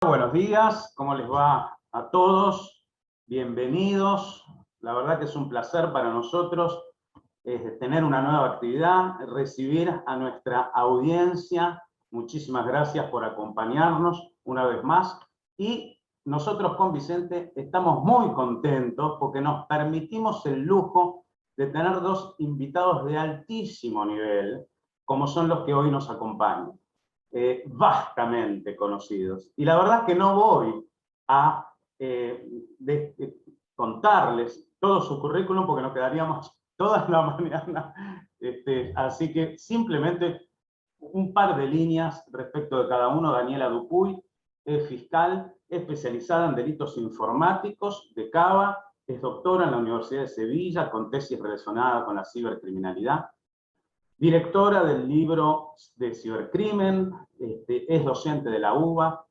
Buenos días, ¿cómo les va a todos? Bienvenidos. La verdad que es un placer para nosotros tener una nueva actividad, recibir a nuestra audiencia. Muchísimas gracias por acompañarnos una vez más. Y nosotros con Vicente estamos muy contentos porque nos permitimos el lujo de tener dos invitados de altísimo nivel, como son los que hoy nos acompañan. Vastamente conocidos. Y la verdad es que no voy a contarles todo su currículum porque nos quedaríamos toda la mañana. Así que simplemente un par de líneas respecto de cada uno. Daniela Dupuy es fiscal especializada en delitos informáticos de Cava, es doctora en la Universidad de Sevilla con tesis relacionada con la cibercriminalidad. Directora del libro de cibercrimen, es docente de la UBA,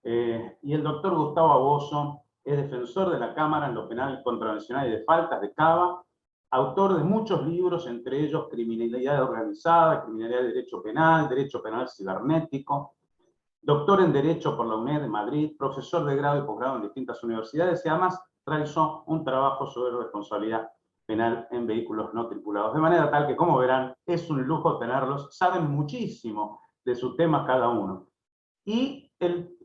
y el doctor Gustavo Abozo es defensor de la Cámara en lo penal contravencional y de faltas de Cava, autor de muchos libros, entre ellos Criminalidad Organizada, Criminalidad de Derecho Penal Cibernético, doctor en Derecho por la UNED de Madrid, profesor de grado y posgrado en distintas universidades y además realizó un trabajo sobre responsabilidad penal en vehículos no tripulados. De manera tal que, como verán, es un lujo tenerlos, saben muchísimo de su tema cada uno. Y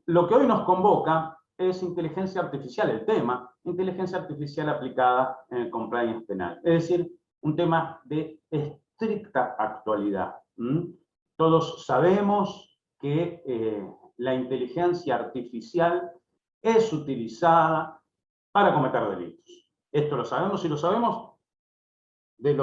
lo que hoy nos convoca es inteligencia artificial, el tema, inteligencia artificial aplicada en el compliance penal. Es decir, un tema de estricta actualidad. Todos sabemos que la inteligencia artificial es utilizada para cometer delitos. Esto lo sabemos y lo sabemos del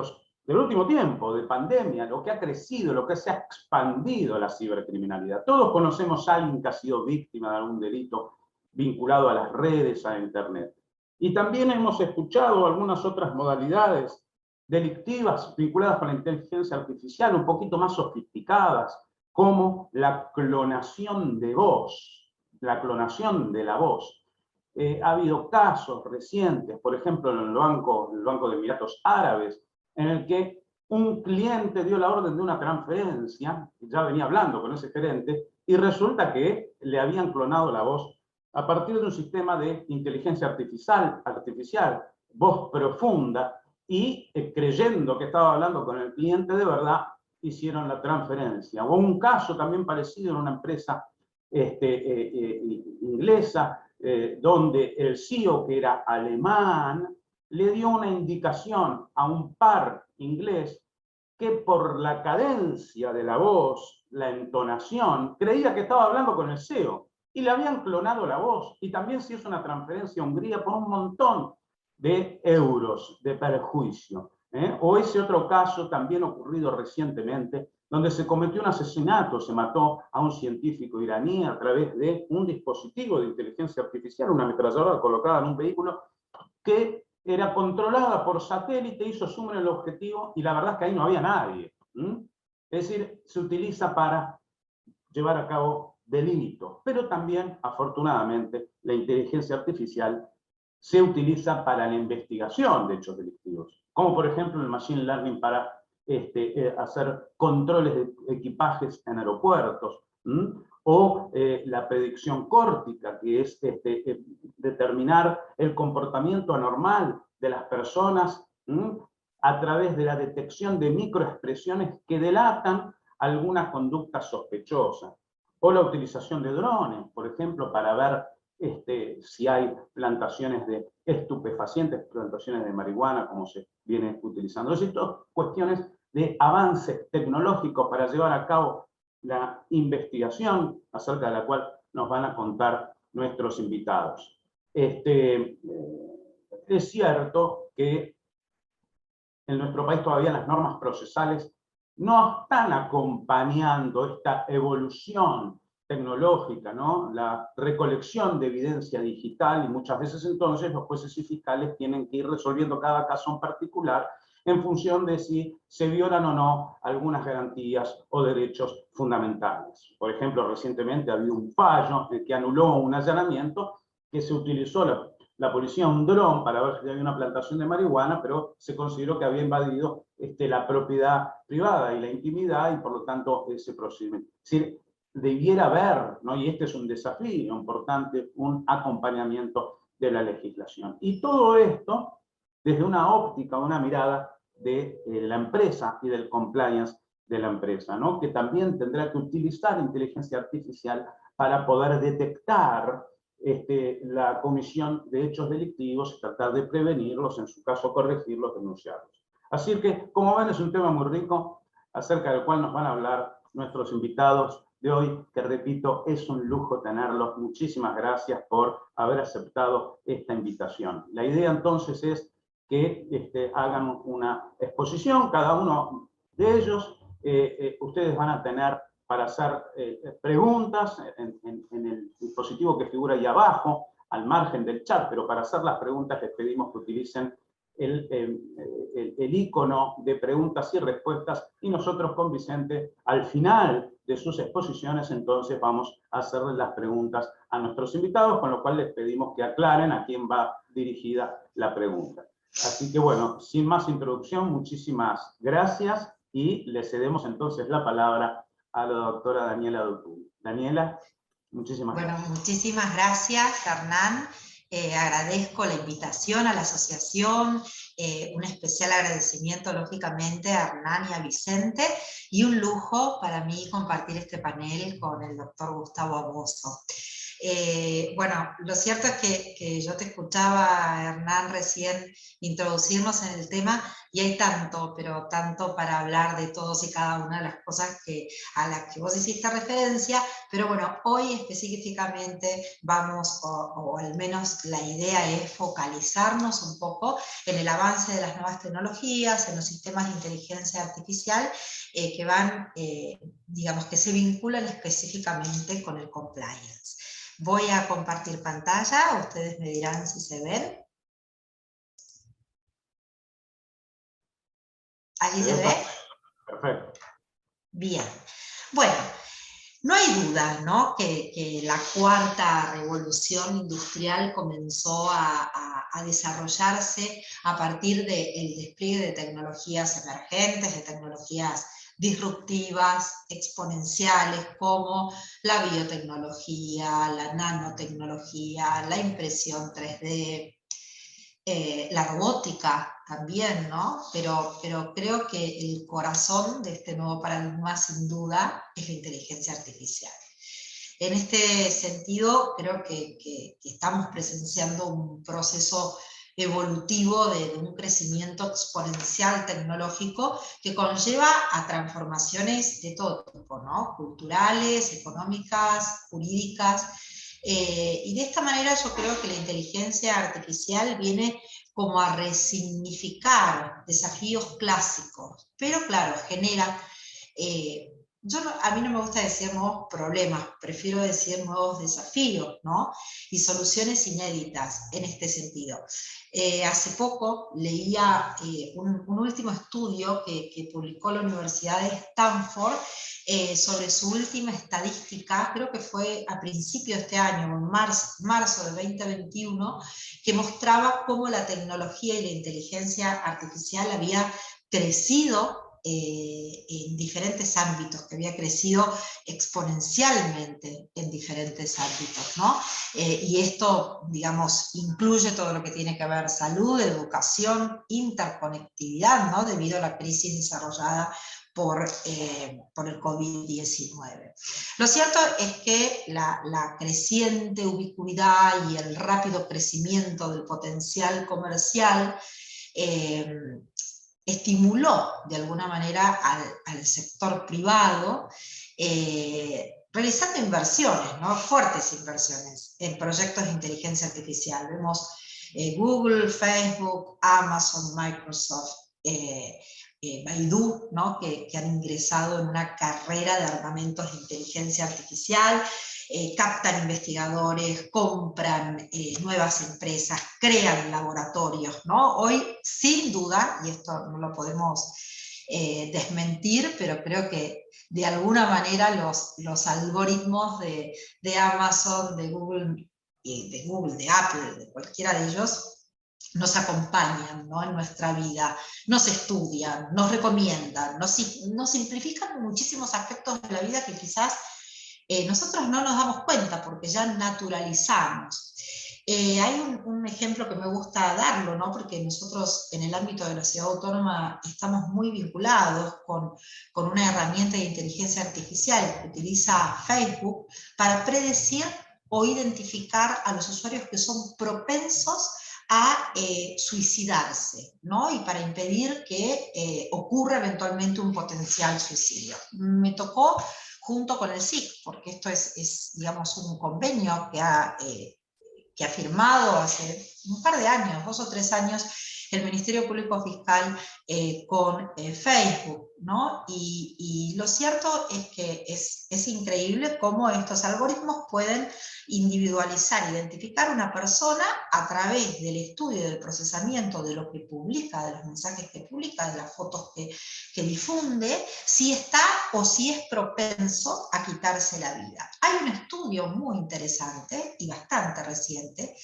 último tiempo, de pandemia, lo que ha crecido, lo que se ha expandido la cibercriminalidad. Todos conocemos a alguien que ha sido víctima de algún delito vinculado a las redes, a Internet. Y también hemos escuchado algunas otras modalidades delictivas vinculadas con la inteligencia artificial, un poquito más sofisticadas, como la clonación de voz, la clonación de la voz. Ha habido casos recientes, por ejemplo, en el Banco de Emiratos Árabes, en el que un cliente dio la orden de una transferencia, ya venía hablando con ese gerente, y resulta que le habían clonado la voz a partir de un sistema de inteligencia artificial, voz profunda, y creyendo que estaba hablando con el cliente de verdad, hicieron la transferencia. Hubo un caso también parecido en una empresa inglesa, donde el CEO, que era alemán, le dio una indicación a un par inglés que por la cadencia de la voz, la entonación, creía que estaba hablando con el CEO y le habían clonado la voz. Y también se hizo una transferencia a Hungría por un montón de euros de perjuicio. O ese otro caso también ocurrido recientemente, donde se cometió un asesinato, se mató a un científico iraní a través de un dispositivo de inteligencia artificial, una ametralladora colocada en un vehículo que era controlada por satélite, hizo zoom en el objetivo y la verdad es que ahí no había nadie. Es decir, se utiliza para llevar a cabo delitos, pero también, afortunadamente, la inteligencia artificial se utiliza para la investigación de hechos delictivos, como por ejemplo el machine learning para hacer controles de equipajes en aeropuertos, o la predicción córtica, que es determinar el comportamiento anormal de las personas a través de la detección de microexpresiones que delatan alguna conducta sospechosa, o la utilización de drones, por ejemplo, para ver si hay plantaciones de estupefacientes, plantaciones de marihuana, como se viene utilizando. Es decir, cuestiones de avances tecnológicos para llevar a cabo la investigación acerca de la cual nos van a contar nuestros invitados. Es cierto que en nuestro país todavía las normas procesales no están acompañando esta evolución tecnológica, ¿no? La recolección de evidencia digital, y muchas veces entonces los jueces y fiscales tienen que ir resolviendo cada caso en particular en función de si se violan o no algunas garantías o derechos fundamentales. Por ejemplo, recientemente ha habido un fallo que anuló un allanamiento que se utilizó la policía un dron para ver si había una plantación de marihuana, pero se consideró que había invadido la propiedad privada y la intimidad y por lo tanto ese procedimiento. Es decir, debiera haber, ¿no? Y este es un desafío importante, un acompañamiento de la legislación. Y todo esto desde una óptica, una mirada de la empresa y del compliance de la empresa, ¿no? Que también tendrá que utilizar inteligencia artificial para poder detectar la comisión de hechos delictivos y tratar de prevenirlos, en su caso corregirlos, denunciarlos. Así que, como ven, es un tema muy rico, acerca del cual nos van a hablar nuestros invitados de hoy, que repito, es un lujo tenerlos. Muchísimas gracias por haber aceptado esta invitación. La idea entonces es que hagan una exposición, cada uno de ellos. Ustedes van a tener para hacer preguntas en el dispositivo que figura ahí abajo, al margen del chat, pero para hacer las preguntas les pedimos que utilicen el icono de preguntas y respuestas, y nosotros con Vicente, al final de sus exposiciones, entonces vamos a hacerles las preguntas a nuestros invitados, con lo cual les pedimos que aclaren a quién va dirigida la pregunta. Así que bueno, sin más introducción, muchísimas gracias y le cedemos entonces la palabra a la doctora Daniela Dupuy. Daniela, muchísimas gracias. Bueno, muchísimas gracias, Hernán. Agradezco la invitación a la asociación, un especial agradecimiento, lógicamente, a Hernán y a Vicente, y un lujo para mí compartir este panel con el doctor Gustavo Amoso. Bueno, lo cierto es que yo te escuchaba, Hernán, recién introducirnos en el tema, y hay tanto, pero tanto para hablar de todos y cada una de las cosas a las que vos hiciste referencia, pero bueno, hoy específicamente vamos, o al menos la idea es focalizarnos un poco en el avance de las nuevas tecnologías, en los sistemas de inteligencia artificial que van, digamos, que se vinculan específicamente con el compliance. Voy a compartir pantalla, ustedes me dirán si se ven. ¿Allí se ve? Perfecto. Bien. Bueno, no hay duda, ¿no?, que la cuarta revolución industrial comenzó a desarrollarse a partir del despliegue de tecnologías emergentes, de tecnologías disruptivas, exponenciales, como la biotecnología, la nanotecnología, la impresión 3D, la robótica también, ¿no? Pero creo que el corazón de este nuevo paradigma, sin duda, es la inteligencia artificial. En este sentido, creo que estamos presenciando un proceso evolutivo de un crecimiento exponencial tecnológico que conlleva a transformaciones de todo tipo, ¿no?, culturales, económicas, jurídicas, y de esta manera yo creo que la inteligencia artificial viene como a resignificar desafíos clásicos, pero claro, genera, a mí no me gusta decir nuevos problemas, prefiero decir nuevos desafíos, ¿no?, y soluciones inéditas en este sentido. Hace poco leía un último estudio que publicó la Universidad de Stanford sobre su última estadística, creo que fue a principios de este año, en marzo de 2021, que mostraba cómo la tecnología y la inteligencia artificial había crecido en diferentes ámbitos, que había crecido exponencialmente en diferentes ámbitos, ¿no? Y esto, digamos, incluye todo lo que tiene que ver salud, educación, interconectividad, ¿no?, debido a la crisis desarrollada por el COVID-19. Lo cierto es que la creciente ubicuidad y el rápido crecimiento del potencial comercial estimuló de alguna manera al sector privado, realizando inversiones, ¿no?, fuertes inversiones en proyectos de inteligencia artificial. Vemos Google, Facebook, Amazon, Microsoft, Baidu, ¿no?, que han ingresado en una carrera de armamentos de inteligencia artificial, captan investigadores, compran nuevas empresas, crean laboratorios, ¿no? Hoy, sin duda, y esto no lo podemos desmentir, pero creo que de alguna manera los algoritmos de Amazon, de Google, de Apple, de cualquiera de ellos, nos acompañan, ¿no?, en nuestra vida, nos estudian, nos recomiendan, nos simplifican muchísimos aspectos de la vida que quizás nosotros no nos damos cuenta porque ya naturalizamos. Hay un ejemplo que me gusta darlo, ¿no? Porque nosotros en el ámbito de la ciudad autónoma estamos muy vinculados con una herramienta de inteligencia artificial que utiliza Facebook para predecir o identificar a los usuarios que son propensos a suicidarse, ¿no? Y para impedir que ocurra eventualmente un potencial suicidio. Me tocó junto con el SIC, porque esto es digamos, un convenio que ha firmado hace un par de años, 2 o 3 años, el Ministerio Público Fiscal con Facebook, ¿no? Y lo cierto es que es increíble cómo estos algoritmos pueden individualizar, identificar una persona a través del estudio y del procesamiento de lo que publica, de los mensajes que publica, de las fotos que difunde, si está o si es propenso a quitarse la vida. Hay un estudio muy interesante y bastante reciente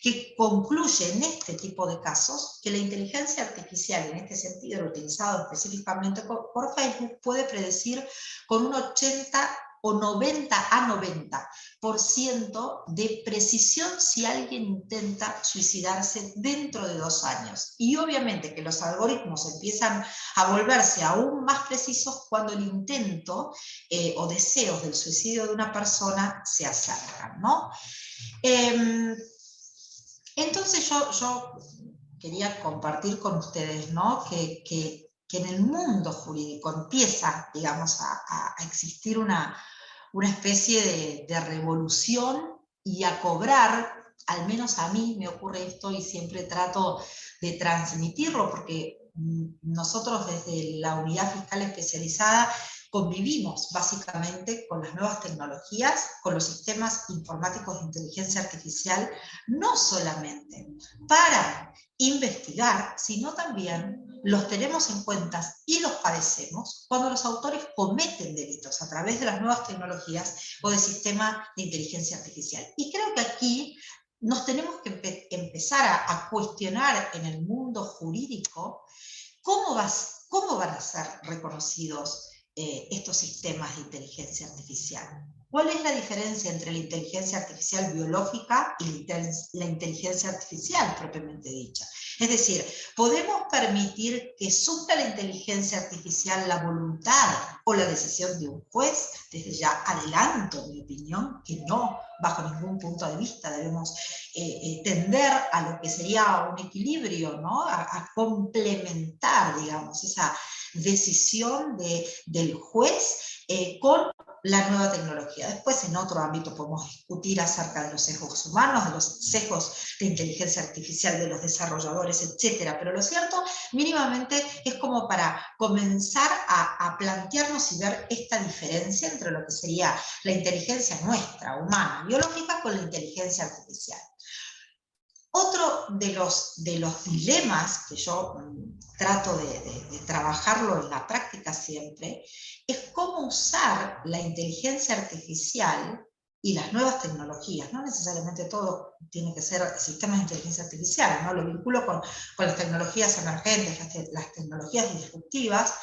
que concluye en este tipo de casos que la inteligencia artificial, en este sentido, utilizado específicamente por Facebook, puede predecir con un 80 o 90% de precisión si alguien intenta suicidarse dentro de 2 años. Y obviamente que los algoritmos empiezan a volverse aún más precisos cuando el intento o deseos del suicidio de una persona se acercan, ¿no? Entonces yo quería compartir con ustedes, ¿no? que en el mundo jurídico empieza, digamos, a existir una especie de revolución y a cobrar, al menos a mí me ocurre esto y siempre trato de transmitirlo, porque nosotros desde la unidad fiscal especializada convivimos básicamente con las nuevas tecnologías, con los sistemas informáticos de inteligencia artificial, no solamente para investigar, sino también los tenemos en cuenta y los padecemos cuando los autores cometen delitos a través de las nuevas tecnologías o del sistema de inteligencia artificial. Y creo que aquí nos tenemos que empezar a cuestionar en el mundo jurídico cómo van a ser reconocidos estos sistemas de inteligencia artificial. ¿Cuál es la diferencia entre la inteligencia artificial biológica y la inteligencia artificial propiamente dicha? Es decir, ¿podemos permitir que supla la inteligencia artificial la voluntad o la decisión de un juez? Desde ya adelanto mi opinión, que no, bajo ningún punto de vista debemos tender a lo que sería un equilibrio, ¿no? A complementar, digamos, esa decisión del juez con la nueva tecnología. Después en otro ámbito podemos discutir acerca de los sesgos humanos, de los sesgos de inteligencia artificial de los desarrolladores, etcétera. Pero lo cierto, mínimamente, es como para comenzar a plantearnos y ver esta diferencia entre lo que sería la inteligencia nuestra, humana, biológica, con la inteligencia artificial. Otro de los dilemas que yo trato de trabajarlo en la práctica siempre, es cómo usar la inteligencia artificial y las nuevas tecnologías. No necesariamente todo tiene que ser sistemas de inteligencia artificial, ¿no? Lo vinculo con las tecnologías emergentes, las tecnologías disruptivas.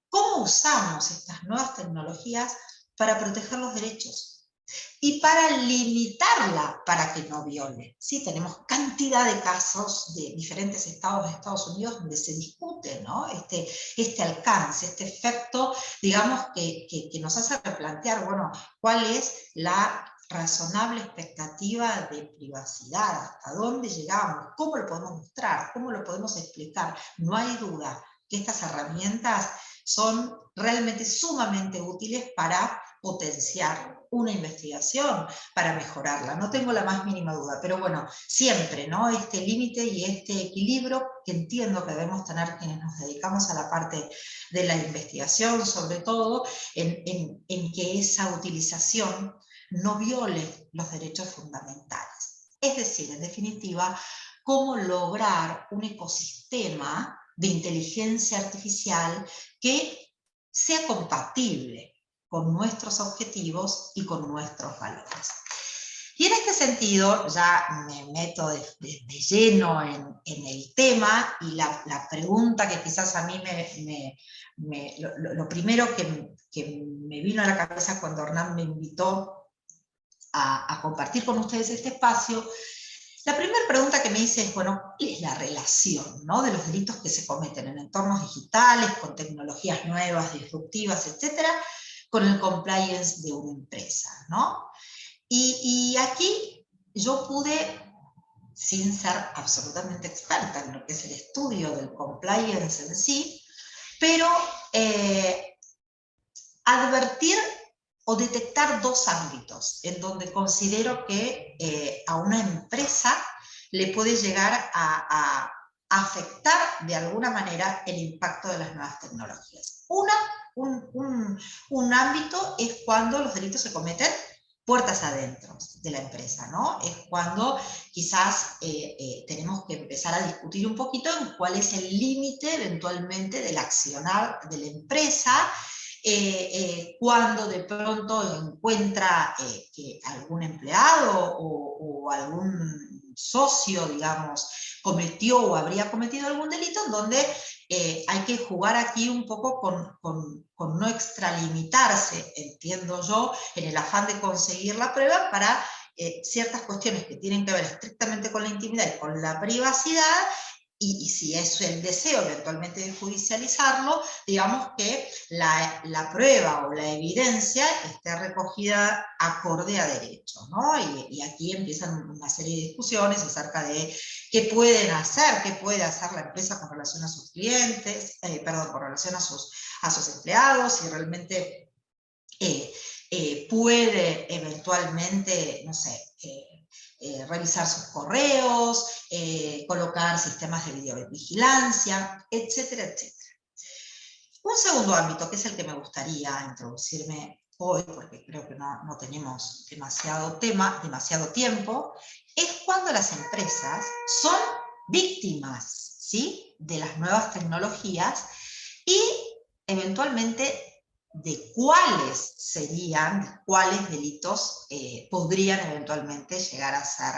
¿Cómo usamos estas nuevas tecnologías para proteger los derechos? Y para limitarla para que no viole. Sí, tenemos cantidad de casos de diferentes estados de Estados Unidos donde se discute, ¿no? este alcance, este efecto, digamos, que nos hace replantear, bueno, cuál es la razonable expectativa de privacidad, hasta dónde llegamos, cómo lo podemos mostrar, cómo lo podemos explicar. No hay duda que estas herramientas son realmente sumamente útiles para potenciar una investigación, para mejorarla, no tengo la más mínima duda, pero bueno, siempre, ¿no? Este límite y este equilibrio que entiendo que debemos tener quienes nos dedicamos a la parte de la investigación, sobre todo, en que esa utilización no viole los derechos fundamentales. Es decir, en definitiva, cómo lograr un ecosistema de inteligencia artificial que sea compatible con nuestros objetivos y con nuestros valores. Y en este sentido, ya me meto de lleno en el tema, y la pregunta que quizás a mí lo primero que me vino a la cabeza cuando Hernán me invitó a compartir con ustedes este espacio, la primera pregunta que me hice es, bueno, ¿cuál es la relación, ¿no?, de los delitos que se cometen en entornos digitales, con tecnologías nuevas, disruptivas, etcétera, con el compliance de una empresa, ¿no? Y aquí yo pude, sin ser absolutamente experta en lo que es el estudio del compliance en sí, pero advertir o detectar dos ámbitos en donde considero que a una empresa le puede llegar a afectar de alguna manera el impacto de las nuevas tecnologías. Un ámbito es cuando los delitos se cometen puertas adentro de la empresa, ¿no? Es cuando quizás tenemos que empezar a discutir un poquito en cuál es el límite eventualmente del accionar de la empresa, cuando de pronto encuentra que algún empleado o algún socio, digamos, cometió o habría cometido algún delito, donde hay que jugar aquí un poco con no extralimitarse, entiendo yo, en el afán de conseguir la prueba para ciertas cuestiones que tienen que ver estrictamente con la intimidad y con la privacidad, y si es el deseo eventualmente de judicializarlo, digamos que la prueba o la evidencia esté recogida acorde a derecho, ¿no? Y aquí empiezan una serie de discusiones acerca de qué pueden hacer, qué puede hacer la empresa con relación a sus clientes, con relación a sus empleados, si realmente puede eventualmente, no sé, revisar sus correos, colocar sistemas de videovigilancia, etcétera, etcétera. Un segundo ámbito, que es el que me gustaría introducirme hoy, porque creo que no tenemos demasiado tiempo, es cuando las empresas son víctimas, ¿sí?, de las nuevas tecnologías, y eventualmente de cuáles delitos podrían eventualmente llegar a ser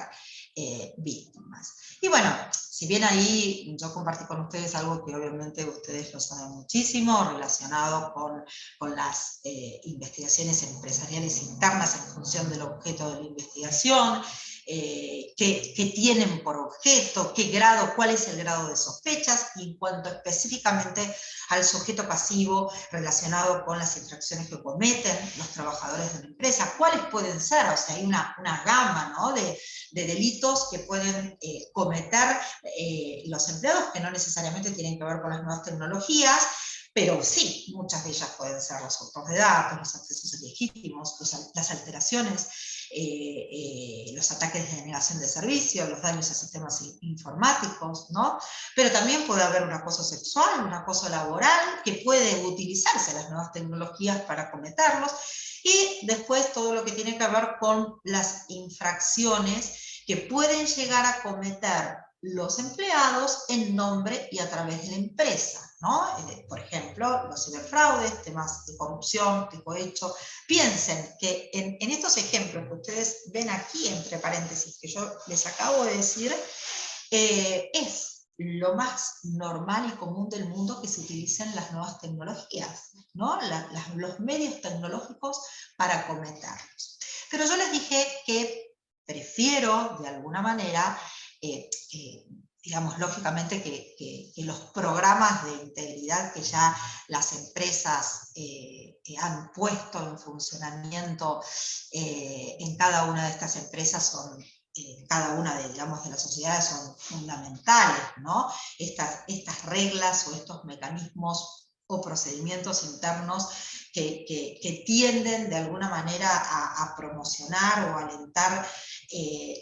víctimas. Y bueno, si bien ahí yo compartí con ustedes algo que obviamente ustedes lo saben muchísimo, relacionado con las investigaciones empresariales internas en función del objeto de la investigación, que tienen por objeto, cuál es el grado de sospechas, y en cuanto específicamente al sujeto pasivo relacionado con las infracciones que cometen los trabajadores de una empresa, cuáles pueden ser, o sea, hay una gama, ¿no?, de delitos que pueden cometer los empleados, que no necesariamente tienen que ver con las nuevas tecnologías, pero sí, muchas de ellas pueden ser los hurtos de datos, los accesos ilegítimos, las alteraciones, los ataques de denegación de servicio, los daños a sistemas informáticos, ¿no? Pero también puede haber un acoso sexual, un acoso laboral, que puede utilizarse las nuevas tecnologías para cometerlos, y después todo lo que tiene que ver con las infracciones que pueden llegar a cometer los empleados en nombre y a través de la empresa, ¿no? Por ejemplo, los ciberfraudes, temas de corrupción, de cohecho. Piensen que en estos ejemplos que ustedes ven aquí, entre paréntesis, que yo les acabo de decir, es lo más normal y común del mundo que se utilicen las nuevas tecnologías, ¿no? Los medios tecnológicos para cometerlos. Pero yo les dije que prefiero, de alguna manera, digamos, lógicamente que los programas de integridad que ya las empresas han puesto en funcionamiento en cada una de estas empresas cada una de las sociedades son fundamentales, ¿no? Estas reglas o estos mecanismos o procedimientos internos que tienden de alguna manera a promocionar o alentar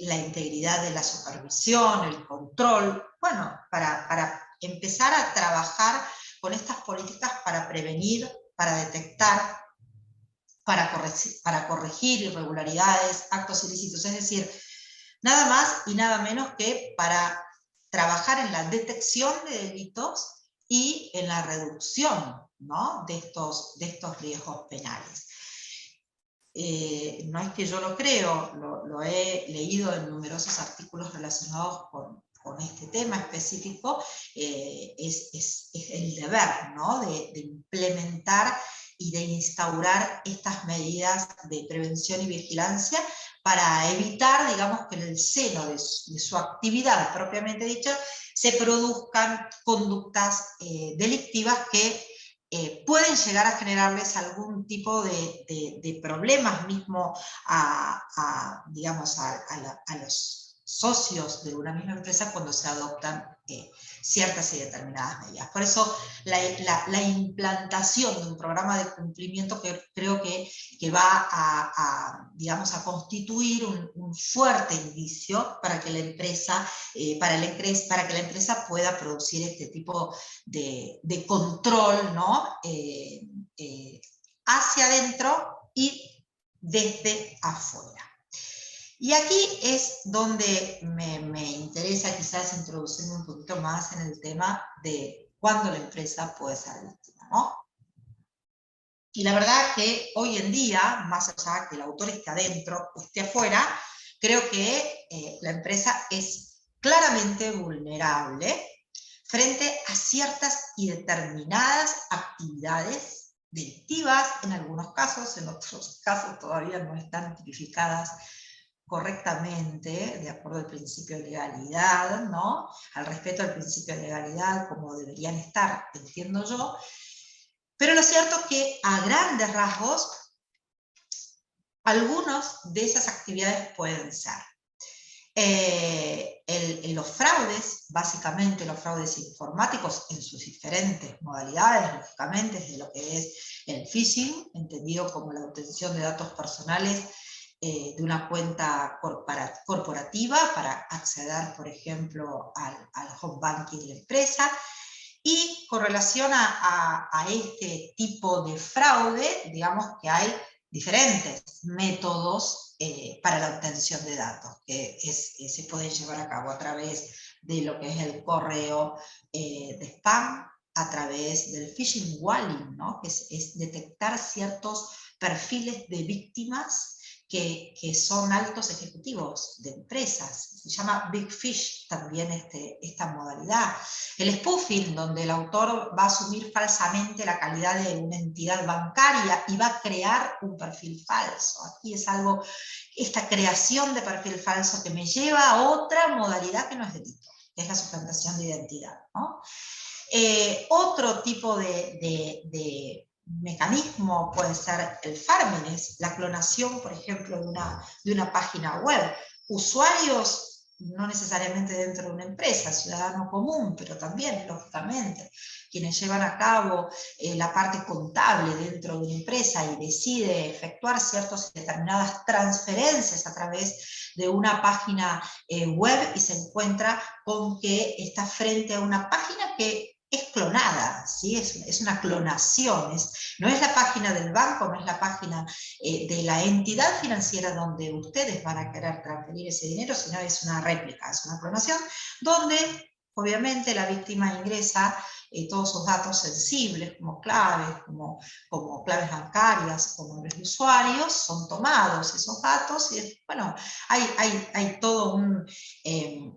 la integridad de la supervisión, el control, bueno, para empezar a trabajar con estas políticas para prevenir, para detectar, para corregir irregularidades, actos ilícitos, es decir, nada más y nada menos que para trabajar en la detección de delitos y en la reducción, ¿no?, de estos riesgos penales. no es que yo lo creo, lo he leído en numerosos artículos relacionados con este tema específico, es el deber, ¿no?, de implementar y de instaurar estas medidas de prevención y vigilancia para evitar, digamos, que en el seno de su actividad propiamente dicha se produzcan conductas delictivas que pueden llegar a generarles algún tipo de problemas mismo digamos, a los socios de una misma empresa cuando se adoptan ciertas y determinadas medidas. Por eso la implantación de un programa de cumplimiento que creo que va digamos, a constituir un fuerte indicio para que la empresa, para que la empresa pueda producir este tipo de control, ¿no?, hacia adentro y desde afuera. Y aquí es donde me interesa quizás introducirme un poquito más en el tema de cuándo la empresa puede ser víctima, ¿no? Y la verdad que hoy en día, más allá que el autor esté adentro o esté afuera, creo que la empresa es claramente vulnerable frente a ciertas y determinadas actividades delictivas, en algunos casos, en otros casos todavía no están tipificadas correctamente, de acuerdo al principio de legalidad, ¿no?, al respeto al principio de legalidad como deberían estar, entiendo yo, pero lo cierto es que a grandes rasgos, algunas de esas actividades pueden ser los fraudes, básicamente los fraudes informáticos en sus diferentes modalidades, lógicamente, desde lo que es el phishing, entendido como la obtención de datos personales de una cuenta corporativa para acceder, por ejemplo, al home banking de la empresa. Y con relación a este tipo de fraude, digamos que hay diferentes métodos para la obtención de datos, que se pueden llevar a cabo a través de lo que es el correo de spam, a través del phishing walling, ¿no?, que es detectar ciertos perfiles de víctimas que son altos ejecutivos de empresas. Se llama Big Fish también esta modalidad. El spoofing, donde el autor va a asumir falsamente la calidad de una entidad bancaria y va a crear un perfil falso. Aquí es algo, esta creación de perfil falso que me lleva a otra modalidad que no es delito, que es la suplantación de identidad, ¿no? Otro tipo de mecanismo puede ser el farming, la clonación, por ejemplo, de una página web. Usuarios, no necesariamente dentro de una empresa, ciudadano común, pero también, lógicamente, quienes llevan a cabo la parte contable dentro de una empresa y decide efectuar ciertas y determinadas transferencias a través de una página web y se encuentra con que está frente a una página que es clonada, ¿sí? Es una clonación, no es la página del banco, no es la página de la entidad financiera donde ustedes van a querer transferir ese dinero, sino es una réplica, es una clonación, donde obviamente la víctima ingresa todos sus datos sensibles, como claves, como claves bancarias, como nombres de usuarios, son tomados esos datos y bueno, hay todo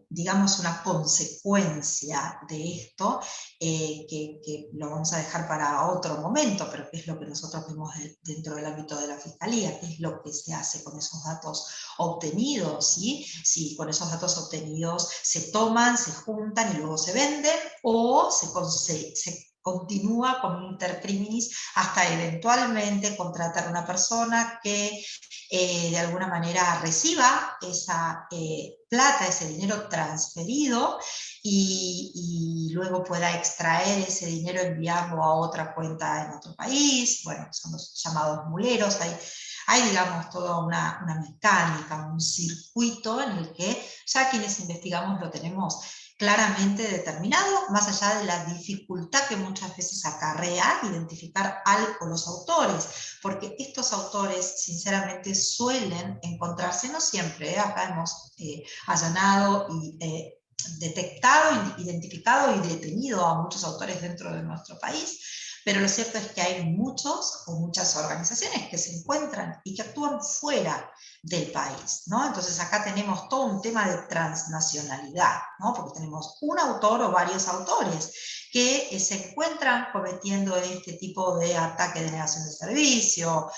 digamos, una consecuencia de esto que lo vamos a dejar para otro momento, pero que es lo que nosotros vemos dentro del ámbito de la Fiscalía, qué es lo que se hace con esos datos obtenidos, ¿sí? Si con esos datos obtenidos se toman, se juntan y luego se venden, o se continúa con un intercriminis hasta eventualmente contratar a una persona que de alguna manera reciba esa plata, ese dinero transferido y luego pueda extraer ese dinero, enviarlo a otra cuenta en otro país. Bueno, son los llamados muleros. Hay digamos, toda una mecánica, un circuito en el que ya quienes investigamos lo tenemos claramente determinado, más allá de la dificultad que muchas veces acarrea identificar al o los autores, porque estos autores sinceramente suelen encontrarse, no siempre, acá hemos allanado y detectado, identificado y detenido a muchos autores dentro de nuestro país, pero lo cierto es que hay muchos o muchas organizaciones que se encuentran y que actúan fuera del país, ¿no? Entonces acá tenemos todo un tema de transnacionalidad, ¿no? Porque tenemos un autor o varios autores que se encuentran cometiendo este tipo de ataque de negación de servicio,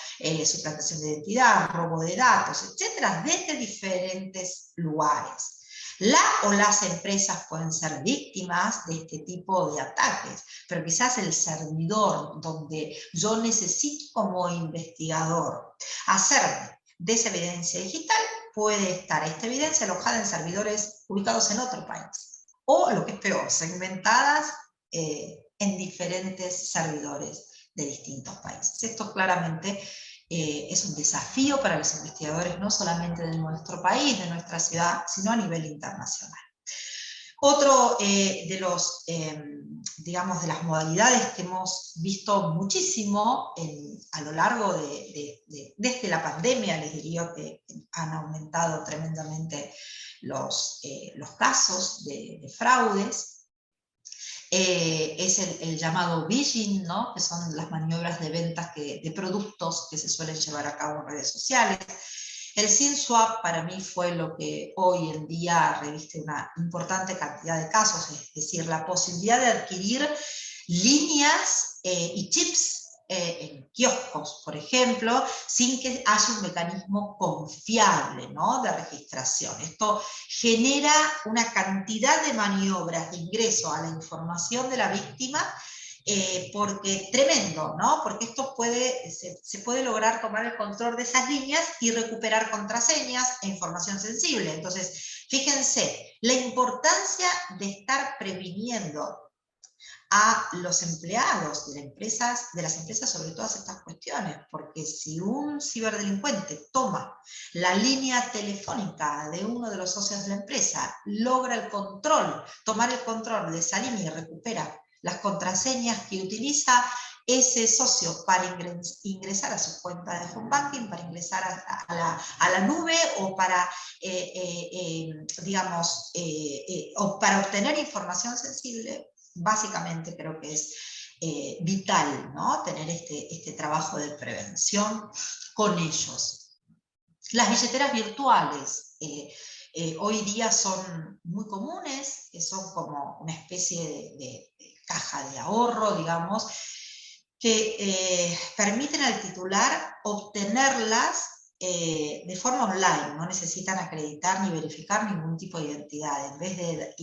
suplantación de identidad, robo de datos, etcétera, desde diferentes lugares. La o las empresas pueden ser víctimas de este tipo de ataques, pero quizás el servidor donde yo necesito como investigador hacerme de esa evidencia digital, puede estar esta evidencia alojada en servidores ubicados en otro país. O, lo que es peor, segmentadas en diferentes servidores de distintos países. Esto claramente es un desafío para los investigadores, no solamente de nuestro país, de nuestra ciudad, sino a nivel internacional. Otro de los, digamos, de las modalidades que hemos visto muchísimo a lo largo desde la pandemia, les diría que han aumentado tremendamente los casos de fraudes, es el llamado phishing, ¿no? Que son las maniobras de ventas de productos que se suelen llevar a cabo en redes sociales. El SIM swap para mí fue lo que hoy en día reviste una importante cantidad de casos, es decir, la posibilidad de adquirir líneas y chips en kioscos, por ejemplo, sin que haya un mecanismo confiable, ¿no?, de registración. Esto genera una cantidad de maniobras de ingreso a la información de la víctima, porque tremendo, ¿no? Porque esto se puede lograr tomar el control de esas líneas y recuperar contraseñas e información sensible. Entonces, fíjense, la importancia de estar previniendo a los empleados de las empresas sobre todas estas cuestiones, porque si un ciberdelincuente toma la línea telefónica de uno de los socios de la empresa, logra tomar el control de esa línea y recupera las contraseñas que utiliza ese socio para ingresar a su cuenta de home banking, para ingresar a la nube o para, digamos, o para obtener información sensible. Básicamente creo que es vital, ¿no?, tener este trabajo de prevención con ellos. Las billeteras virtuales hoy día son muy comunes, que son como una especie de caja de ahorro, digamos, que permiten al titular obtenerlas de forma online, no necesitan acreditar ni verificar ningún tipo de identidad. En vez de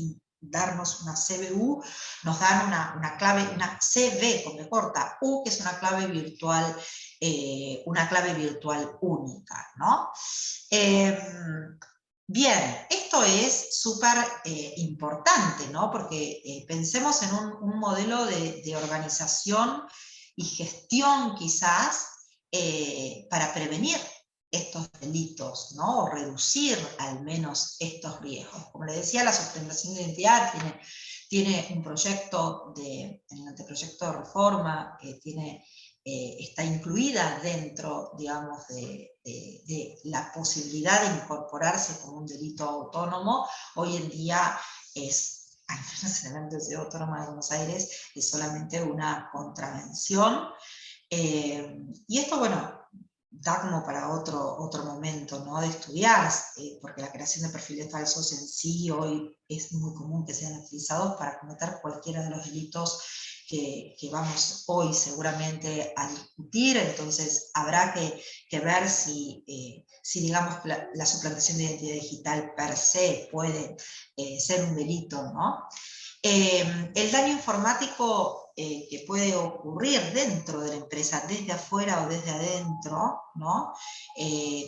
darnos una CBU, nos dan una clave, una CB con B corta, U, que es una clave virtual única, ¿no? Bien, esto es súper importante, ¿no? Porque pensemos en un modelo de organización y gestión quizás para prevenir estos delitos, ¿no? O reducir al menos estos riesgos. Como les decía, la suplantación de identidad tiene un proyecto, en el anteproyecto de reforma, está incluida dentro, digamos, de la posibilidad de incorporarse como un delito autónomo. Hoy en día es, al menos en la Universidad Autónoma de Buenos Aires, es solamente una contravención. Y esto, bueno, da como para otro momento, ¿no?, de estudiar, porque la creación de perfiles falsos en sí hoy es muy común que sean utilizados para cometer cualquiera de los delitos que vamos hoy seguramente a discutir. Entonces habrá que ver si digamos, la suplantación de identidad digital per se puede ser un delito, ¿no? El daño informático que puede ocurrir dentro de la empresa, desde afuera o desde adentro, ¿no?,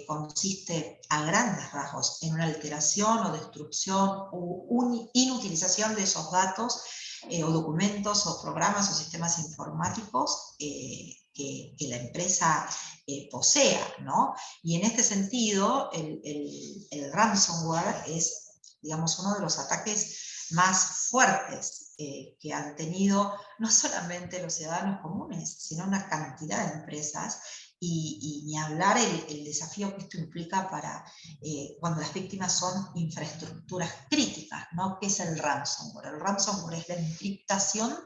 consiste a grandes rasgos en una alteración o destrucción o inutilización de esos datos o documentos o programas o sistemas informáticos que la empresa posea, ¿no? Y en este sentido, el ransomware es, digamos, uno de los ataques más fuertes que han tenido no solamente los ciudadanos comunes, sino una cantidad de empresas, y ni hablar el desafío que esto implica para cuando las víctimas son infraestructuras críticas, ¿no? ¿Qué es el ransomware? El ransomware es la encriptación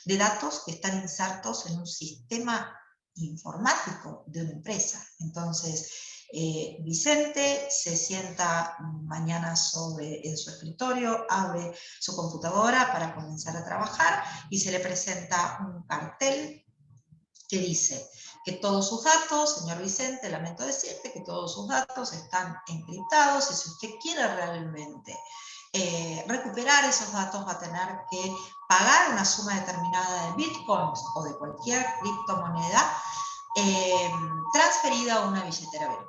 de datos que están insertos en un sistema informático de una empresa. Entonces, Vicente se sienta mañana en su escritorio, abre su computadora para comenzar a trabajar y se le presenta un cartel que dice que todos sus datos, señor Vicente, lamento decirte que todos sus datos están encriptados y si usted quiere realmente recuperar esos datos va a tener que pagar una suma determinada de bitcoins o de cualquier criptomoneda transferida a una billetera virtual,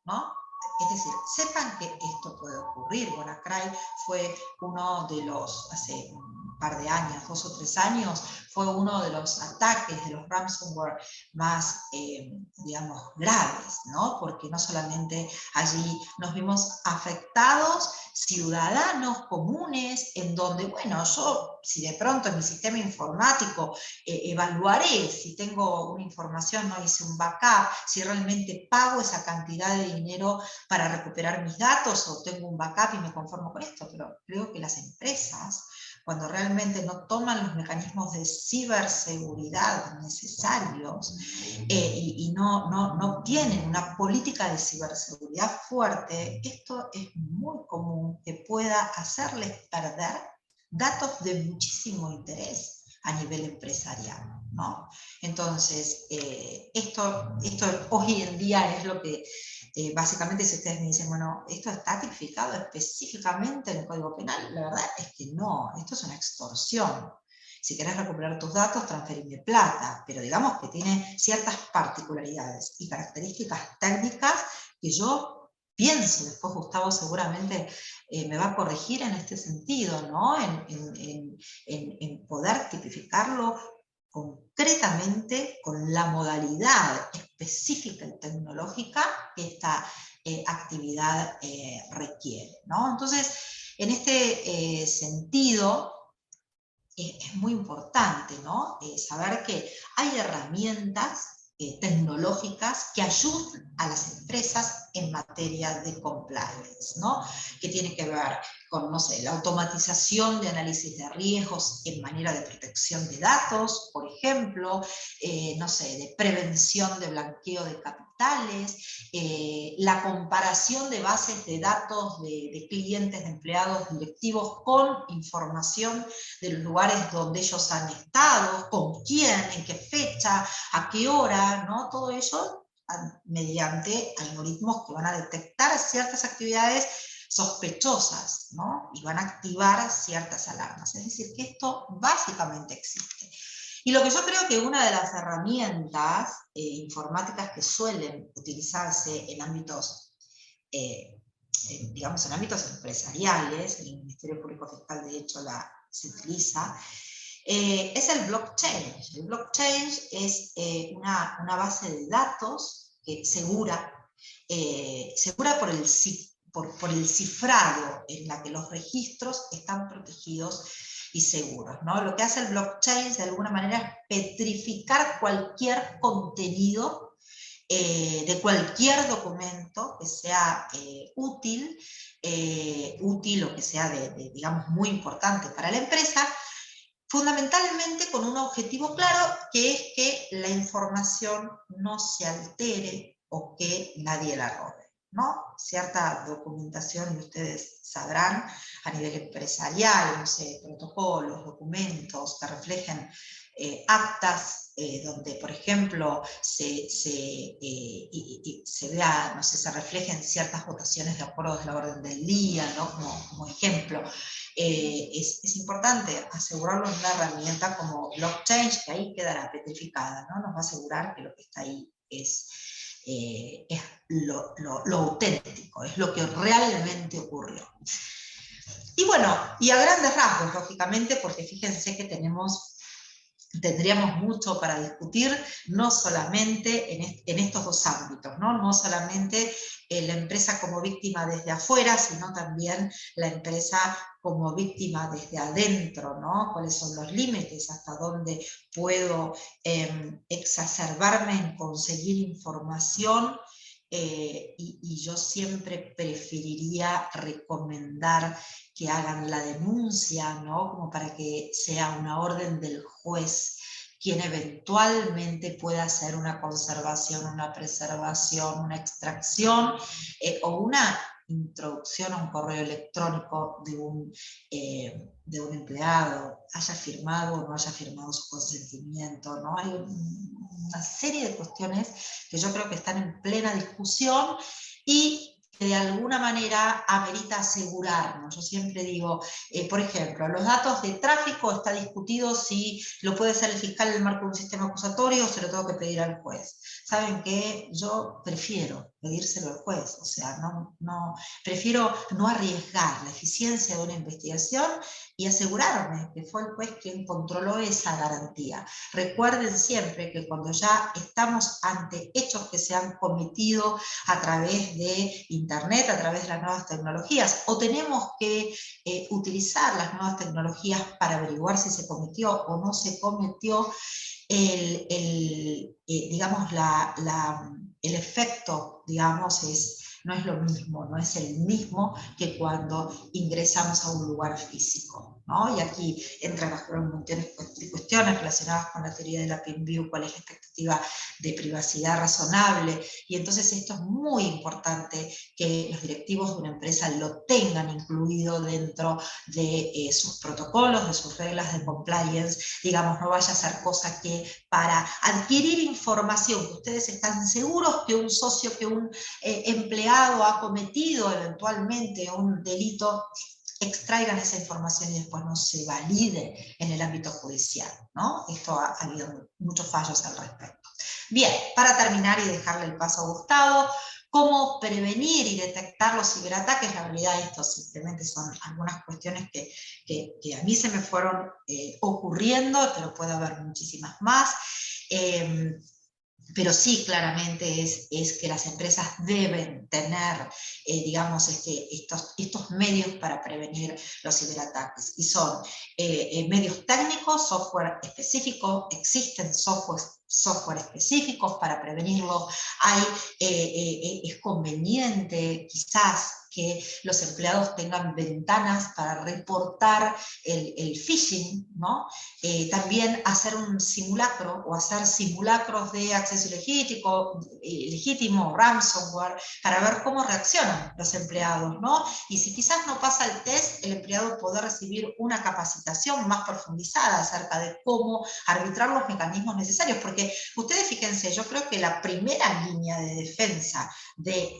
¿no? Es decir, sepan que esto puede ocurrir. WannaCry fue uno de los, hace un par de años, 2 o 3 años, fue uno de los ataques de los ransomware más, digamos, graves, ¿no? Porque no solamente allí nos vimos afectados ciudadanos comunes, en donde, bueno, yo, si de pronto en mi sistema informático evaluaré si tengo una información, no hice un backup, si realmente pago esa cantidad de dinero para recuperar mis datos o tengo un backup y me conformo con esto, pero creo que las empresas, cuando realmente no toman los mecanismos de ciberseguridad necesarios y no tienen una política de ciberseguridad fuerte, esto es muy común que pueda hacerles perder datos de muchísimo interés a nivel empresarial, ¿no? Entonces, esto hoy en día es lo que, básicamente, si ustedes me dicen, bueno, ¿esto está tipificado específicamente en el Código Penal? La verdad es que no, esto es una extorsión. Si querés recuperar tus datos, transferirme plata, pero digamos que tiene ciertas particularidades y características técnicas que yo pienso, después Gustavo seguramente me va a corregir en este sentido, ¿no? En poder tipificarlo concretamente con la modalidad específica y tecnológica que esta actividad requiere, ¿no? Entonces, en este sentido, es muy importante, ¿no? Saber que hay herramientas tecnológicas que ayudan a las empresas en materia de compliance, ¿no? Que tiene que ver con, no sé, la automatización de análisis de riesgos en manera de protección de datos, por ejemplo, no sé, de prevención de blanqueo de capitales, la comparación de bases de datos de clientes, de empleados, directivos, con información de los lugares donde ellos han estado, con quién, en qué fecha, a qué hora, ¿no? Todo ello mediante algoritmos que van a detectar ciertas actividades sospechosas, ¿no? Y van a activar ciertas alarmas. Es decir, que esto básicamente existe. Y lo que yo creo que una de las herramientas informáticas que suelen utilizarse en ámbitos, digamos, en ámbitos empresariales, el Ministerio Público Fiscal de hecho se utiliza, es el blockchain. El blockchain es una base de datos segura por el cifrado en la que los registros están protegidos y seguros, ¿no? Lo que hace el blockchain de alguna manera es petrificar cualquier contenido de cualquier documento que sea útil o que sea digamos, muy importante para la empresa, fundamentalmente con un objetivo claro, que es que la información no se altere o que nadie la robe, ¿no? Cierta documentación, y ustedes sabrán, a nivel empresarial, no sé, protocolos, documentos que reflejen actas donde, por ejemplo, se vea, no sé, se reflejen ciertas votaciones de acuerdo a la orden del día, ¿no? Como ejemplo. Es importante asegurarlo en una herramienta como blockchain, que ahí quedará petrificada, ¿no? Nos va a asegurar que lo que está ahí es lo auténtico, es lo que realmente ocurrió. Y bueno, y a grandes rasgos, lógicamente, porque fíjense que tendríamos mucho para discutir, no solamente en estos dos ámbitos, no solamente la empresa como víctima desde afuera, sino también la empresa como víctima desde adentro, ¿no? ¿Cuáles son los límites? ¿Hasta dónde puedo exacerbarme en conseguir información y yo siempre preferiría recomendar que hagan la denuncia, ¿no? Como para que sea una orden del juez quien eventualmente pueda hacer una conservación, una preservación, una extracción o una introducción a un correo electrónico de un empleado, haya firmado o no haya firmado su consentimiento, ¿no? Hay una serie de cuestiones que yo creo que están en plena discusión y que de alguna manera amerita asegurarnos. Yo siempre digo, por ejemplo, los datos de tráfico está discutido si lo puede hacer el fiscal en el marco de un sistema acusatorio o se lo tengo que pedir al juez. ¿Saben qué? Yo prefiero pedírselo al juez, o sea, prefiero no arriesgar la eficiencia de una investigación y asegurarme que fue el juez quien controló esa garantía. Recuerden siempre que cuando ya estamos ante hechos que se han cometido a través de Internet, a través de las nuevas tecnologías, o tenemos que utilizar las nuevas tecnologías para averiguar si se cometió o no se cometió, digamos, el efecto, digamos, no es lo mismo, no es el mismo que cuando ingresamos a un lugar físico, ¿no? Y aquí entran un montón de cuestiones relacionadas con la teoría de la PINVIEW, cuál es la expectativa de privacidad razonable, y entonces esto es muy importante que los directivos de una empresa lo tengan incluido dentro de sus protocolos, de sus reglas de compliance, digamos, no vaya a ser cosa que para adquirir información que ustedes están seguros que un socio, que un empleado ha cometido eventualmente un delito, extraigan esa información y después no se valide en el ámbito judicial, ¿no? Esto ha habido muchos fallos al respecto. Bien, para terminar y dejarle el paso a Gustavo, cómo prevenir y detectar los ciberataques. La realidad estos simplemente son algunas cuestiones que a mí se me fueron ocurriendo, pero puede haber muchísimas más. Pero sí, claramente es que las empresas deben tener, digamos, estos medios para prevenir los ciberataques. Y son medios técnicos, software específico, existen software específicos para prevenirlo. Es conveniente quizás que los empleados tengan ventanas para reportar el phishing, ¿no? También hacer un simulacro o hacer simulacros de acceso legítimo, ransomware, para ver cómo reaccionan los empleados, ¿no? Y si quizás no pasa el test, el empleado puede recibir una capacitación más profundizada acerca de cómo arbitrar los mecanismos necesarios, porque ustedes fíjense, yo creo que la primera línea de defensa de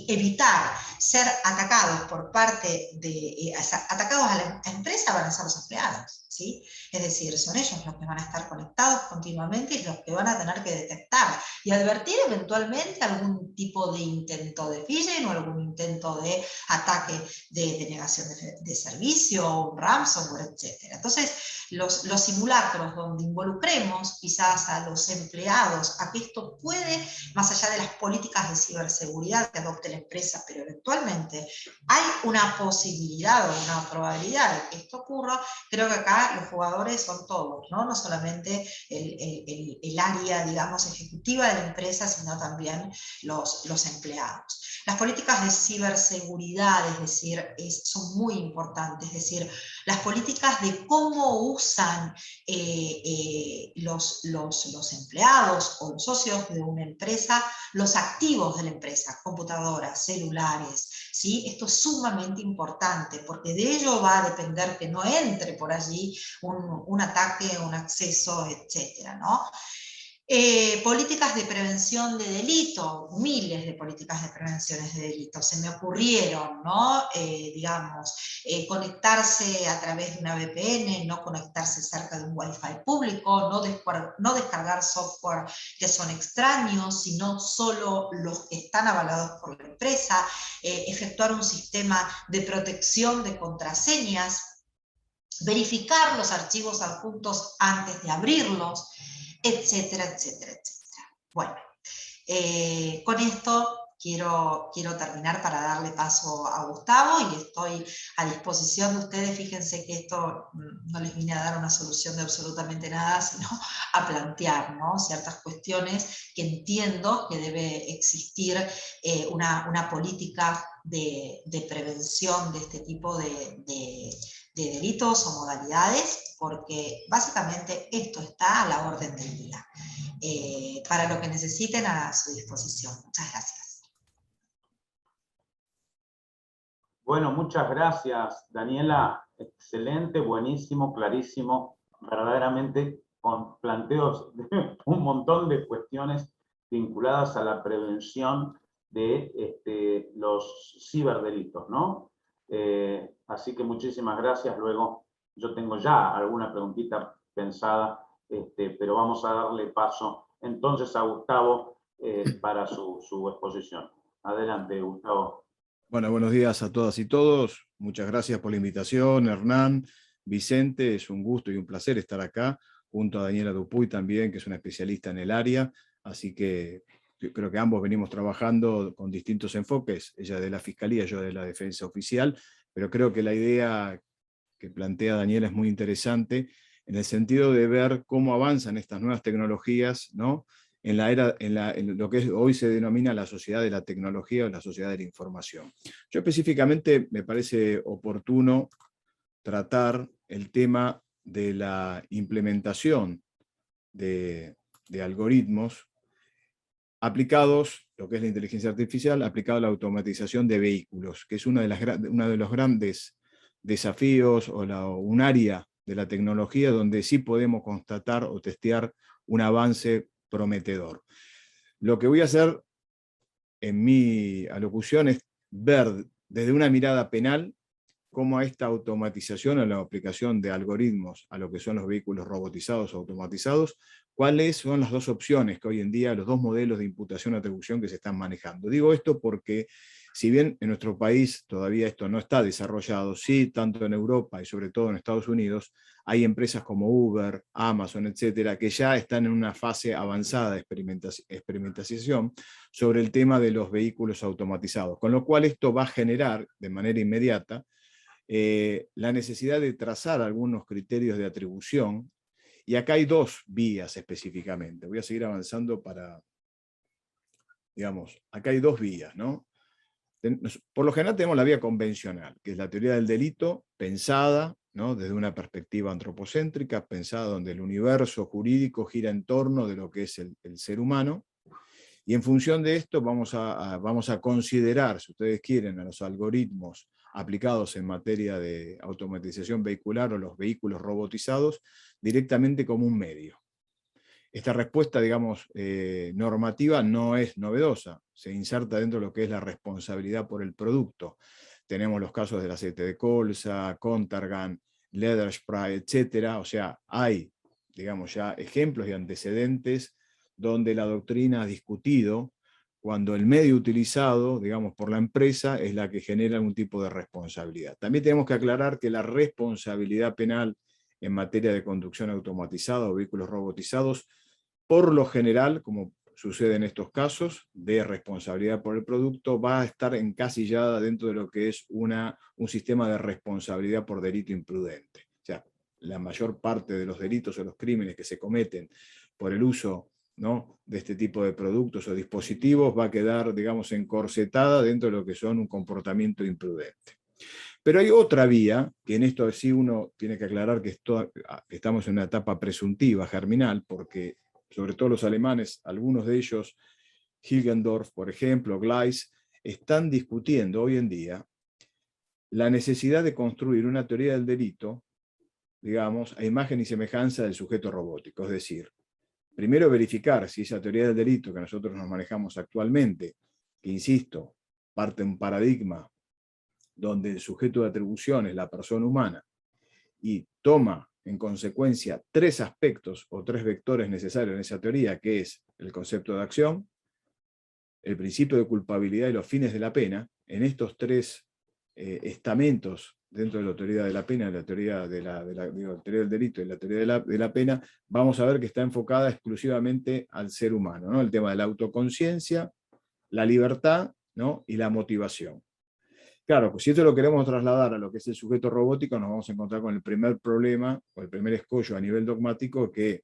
evitar ser atacados por parte de atacados a la empresa van a ser los empleados, ¿sí? Es decir, son ellos los que van a estar conectados continuamente y los que van a tener que detectar y advertir eventualmente algún tipo de intento de phishing o algún intento de ataque de denegación de servicio, un ransomware, etc. Entonces, los simulacros donde involucremos quizás a los empleados a que esto puede, más allá de las políticas de ciberseguridad que adopte la empresa, pero eventualmente hay una posibilidad o una probabilidad de que esto ocurra. Creo que acá los jugadores son todos, ¿no? No solamente el área, digamos, ejecutiva de la empresa, sino también los empleados. Las políticas de ciberseguridad, es decir, son muy importantes, es decir, las políticas de cómo usan los empleados o los socios de una empresa los activos de la empresa, computadoras, celulares, ¿sí? Esto es sumamente importante porque de ello va a depender que no entre por allí un ataque, un acceso, etcétera, ¿no? Políticas de prevención de delito, miles de políticas de prevenciones de delito se me ocurrieron, ¿no? Digamos, conectarse a través de una VPN, no conectarse cerca de un Wi-Fi público, no descargar software que son extraños, sino solo los que están avalados por la empresa, efectuar un sistema de protección de contraseñas, verificar los archivos adjuntos antes de abrirlos, etcétera, etcétera, etcétera. Bueno, con esto quiero terminar para darle paso a Gustavo y estoy a disposición de ustedes. Fíjense que esto no les vine a dar una solución de absolutamente nada, sino a plantear, ¿no?, ciertas cuestiones que entiendo que debe existir una política de prevención de este tipo de delitos o modalidades, porque básicamente esto está a la orden del día. Para lo que necesiten, a su disposición. Muchas gracias. Bueno, muchas gracias, Daniela. Excelente, buenísimo, clarísimo, verdaderamente con planteos de un montón de cuestiones vinculadas a la prevención de los ciberdelitos, ¿no? Así que muchísimas gracias. Luego yo tengo ya alguna preguntita pensada, pero vamos a darle paso entonces a Gustavo para su exposición. Adelante, Gustavo. Bueno, buenos días a todas y todos. Muchas gracias por la invitación, Hernán, Vicente. Es un gusto y un placer estar acá, junto a Daniela Dupuy también, que es una especialista en el área. Así que creo que ambos venimos trabajando con distintos enfoques, ella de la Fiscalía, yo de la Defensa Oficial, pero creo que la idea que plantea Daniela es muy interesante, en el sentido de ver cómo avanzan estas nuevas tecnologías, ¿no?, en lo que hoy se denomina la sociedad de la tecnología o la sociedad de la información. Yo específicamente me parece oportuno tratar el tema de la implementación de algoritmos aplicados, lo que es la inteligencia artificial, aplicado a la automatización de vehículos, que es uno de los grandes desafíos o un área de la tecnología donde sí podemos constatar o testear un avance prometedor. Lo que voy a hacer en mi alocución es ver desde una mirada penal cómo a esta automatización o la aplicación de algoritmos a lo que son los vehículos robotizados o automatizados, cuáles son las dos opciones que hoy en día, los dos modelos de imputación o atribución que se están manejando. Digo esto porque, si bien en nuestro país todavía esto no está desarrollado, sí, tanto en Europa y sobre todo en Estados Unidos, hay empresas como Uber, Amazon, etcétera, que ya están en una fase avanzada de experimentación sobre el tema de los vehículos automatizados, con lo cual esto va a generar de manera inmediata la necesidad de trazar algunos criterios de atribución, y acá hay dos vías específicamente. Voy a seguir avanzando para, digamos, acá hay dos vías, ¿no? Por lo general tenemos la vía convencional, que es la teoría del delito pensada, ¿no?, desde una perspectiva antropocéntrica, pensada donde el universo jurídico gira en torno de lo que es el ser humano, y en función de esto vamos a considerar, si ustedes quieren, a los algoritmos aplicados en materia de automatización vehicular o los vehículos robotizados directamente como un medio. Esta respuesta, digamos, normativa no es novedosa, se inserta dentro de lo que es la responsabilidad por el producto. Tenemos los casos del aceite de colza, Contergan, Leather Spray, etc. O sea, hay, digamos, ya ejemplos y antecedentes donde la doctrina ha discutido cuando el medio utilizado, digamos, por la empresa es la que genera algún tipo de responsabilidad. También tenemos que aclarar que la responsabilidad penal en materia de conducción automatizada o vehículos robotizados, por lo general, como sucede en estos casos, de responsabilidad por el producto, va a estar encasillada dentro de lo que es un sistema de responsabilidad por delito imprudente. O sea, la mayor parte de los delitos o los crímenes que se cometen por el uso, ¿no?, de este tipo de productos o dispositivos va a quedar, digamos, encorsetada dentro de lo que son un comportamiento imprudente. Pero hay otra vía, que en esto sí uno tiene que aclarar que estamos en una etapa presuntiva, germinal, porque sobre todo los alemanes, algunos de ellos, Hilgendorf, por ejemplo, Gleis, están discutiendo hoy en día la necesidad de construir una teoría del delito, digamos, a imagen y semejanza del sujeto robótico. Es decir, primero verificar si esa teoría del delito que nosotros nos manejamos actualmente, que insisto, parte de un paradigma donde el sujeto de atribución es la persona humana y toma en consecuencia tres aspectos o tres vectores necesarios en esa teoría, que es el concepto de acción, el principio de culpabilidad y los fines de la pena. En estos tres estamentos dentro de la teoría de la pena, la teoría la teoría del delito y la teoría de la pena, vamos a ver que está enfocada exclusivamente al ser humano, ¿no? El tema de la autoconciencia, la libertad, ¿no? Y la motivación. Claro, pues si esto lo queremos trasladar a lo que es el sujeto robótico, nos vamos a encontrar con el primer problema, o el primer escollo a nivel dogmático, que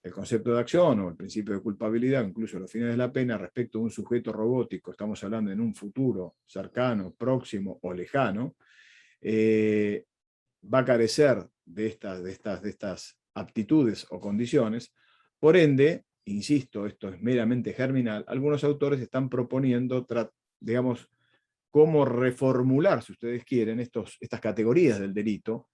el concepto de acción o el principio de culpabilidad, incluso los fines de la pena, respecto a un sujeto robótico, estamos hablando en un futuro cercano, próximo o lejano, va a carecer de estas aptitudes o condiciones. Por ende, insisto, esto es meramente germinal, algunos autores están proponiendo, digamos, cómo reformular, si ustedes quieren, estas categorías del delito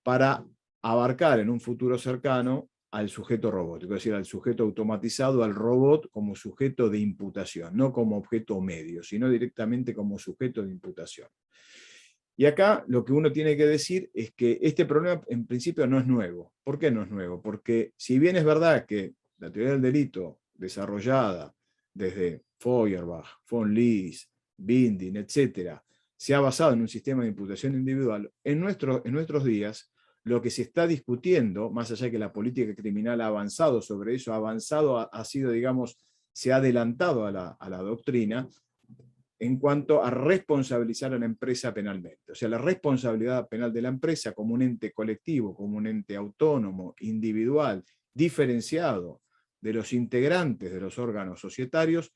para abarcar en un futuro cercano al sujeto robótico, es decir, al sujeto automatizado, al robot como sujeto de imputación, no como objeto medio, sino directamente como sujeto de imputación. Y acá lo que uno tiene que decir es que este problema en principio no es nuevo. ¿Por qué no es nuevo? Porque si bien es verdad que la teoría del delito desarrollada desde Feuerbach, von Lis, Binding, etc., se ha basado en un sistema de imputación individual, en nuestros días lo que se está discutiendo, más allá de que la política criminal ha avanzado sobre eso, ha sido, digamos, se ha adelantado a la doctrina, en cuanto a responsabilizar a la empresa penalmente. O sea, la responsabilidad penal de la empresa como un ente colectivo, como un ente autónomo, individual, diferenciado de los integrantes de los órganos societarios,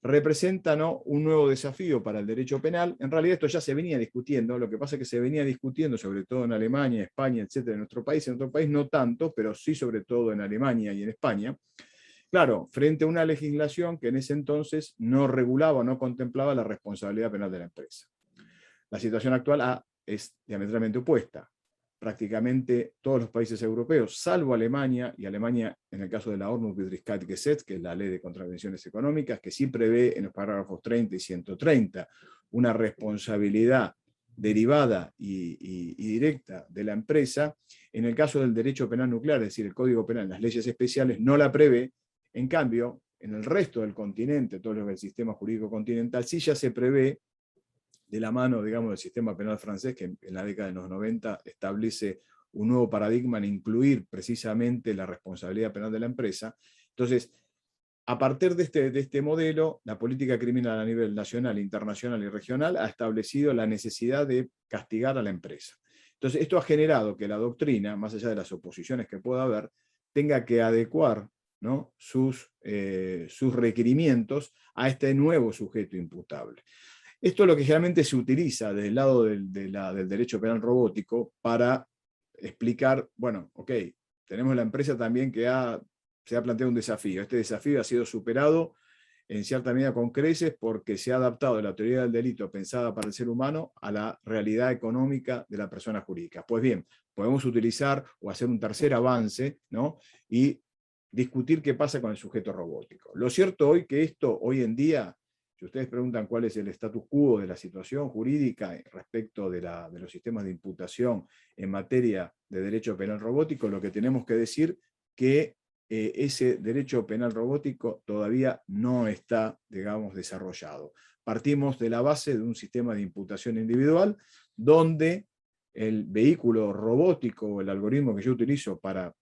representa, ¿no?, un nuevo desafío para el derecho penal. En realidad esto ya se venía discutiendo, lo que pasa es que se venía discutiendo sobre todo en Alemania, España, etcétera, en nuestro país no tanto, pero sí sobre todo en Alemania y en España. Claro, frente a una legislación que en ese entonces no regulaba, no contemplaba la responsabilidad penal de la empresa. La situación actual es diametralmente opuesta. Prácticamente todos los países europeos, salvo Alemania, y Alemania en el caso de la Ordnungswidrigkeitsgesetz, que es la ley de contravenciones económicas, que sí prevé en los párrafos 30 y 130 una responsabilidad derivada y directa de la empresa. En el caso del derecho penal nuclear, es decir, el Código Penal, las leyes especiales no la prevé. En cambio, en el resto del continente, todo lo que es el sistema jurídico continental, sí ya se prevé, de la mano, digamos, del sistema penal francés, que en la década de los 90 establece un nuevo paradigma en incluir precisamente la responsabilidad penal de la empresa. Entonces, a partir de este modelo, la política criminal a nivel nacional, internacional y regional ha establecido la necesidad de castigar a la empresa. Entonces, esto ha generado que la doctrina, más allá de las oposiciones que pueda haber, tenga que adecuar, ¿no?, sus requerimientos a este nuevo sujeto imputable. Esto es lo que generalmente se utiliza desde el lado del derecho penal robótico para explicar, bueno, ok, tenemos la empresa también que se ha planteado un desafío. Este desafío ha sido superado en cierta medida con creces porque se ha adaptado la teoría del delito pensada para el ser humano a la realidad económica de la persona jurídica. Pues bien, podemos utilizar o hacer un tercer avance, ¿no?, y discutir qué pasa con el sujeto robótico. Lo cierto hoy que esto, hoy en día, si ustedes preguntan cuál es el status quo de la situación jurídica respecto de los sistemas de imputación en materia de derecho penal robótico, lo que tenemos que decir que ese derecho penal robótico todavía no está, digamos, desarrollado. Partimos de la base de un sistema de imputación individual donde el vehículo robótico o el algoritmo que yo utilizo para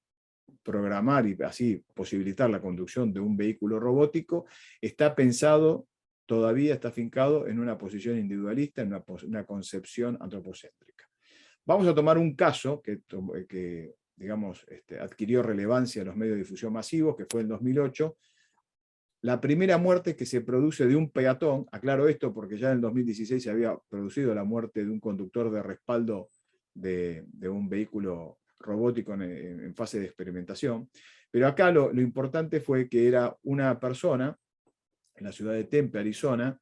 programar y así posibilitar la conducción de un vehículo robótico está pensado, todavía está afincado en una posición individualista, en una concepción antropocéntrica. Vamos a tomar un caso que digamos, adquirió relevancia en los medios de difusión masivos, que fue en 2008, la primera muerte que se produce de un peatón. Aclaro esto porque ya en el 2016 se había producido la muerte de un conductor de respaldo de un vehículo robótico en fase de experimentación, pero acá lo importante fue que era una persona en la ciudad de Tempe, Arizona,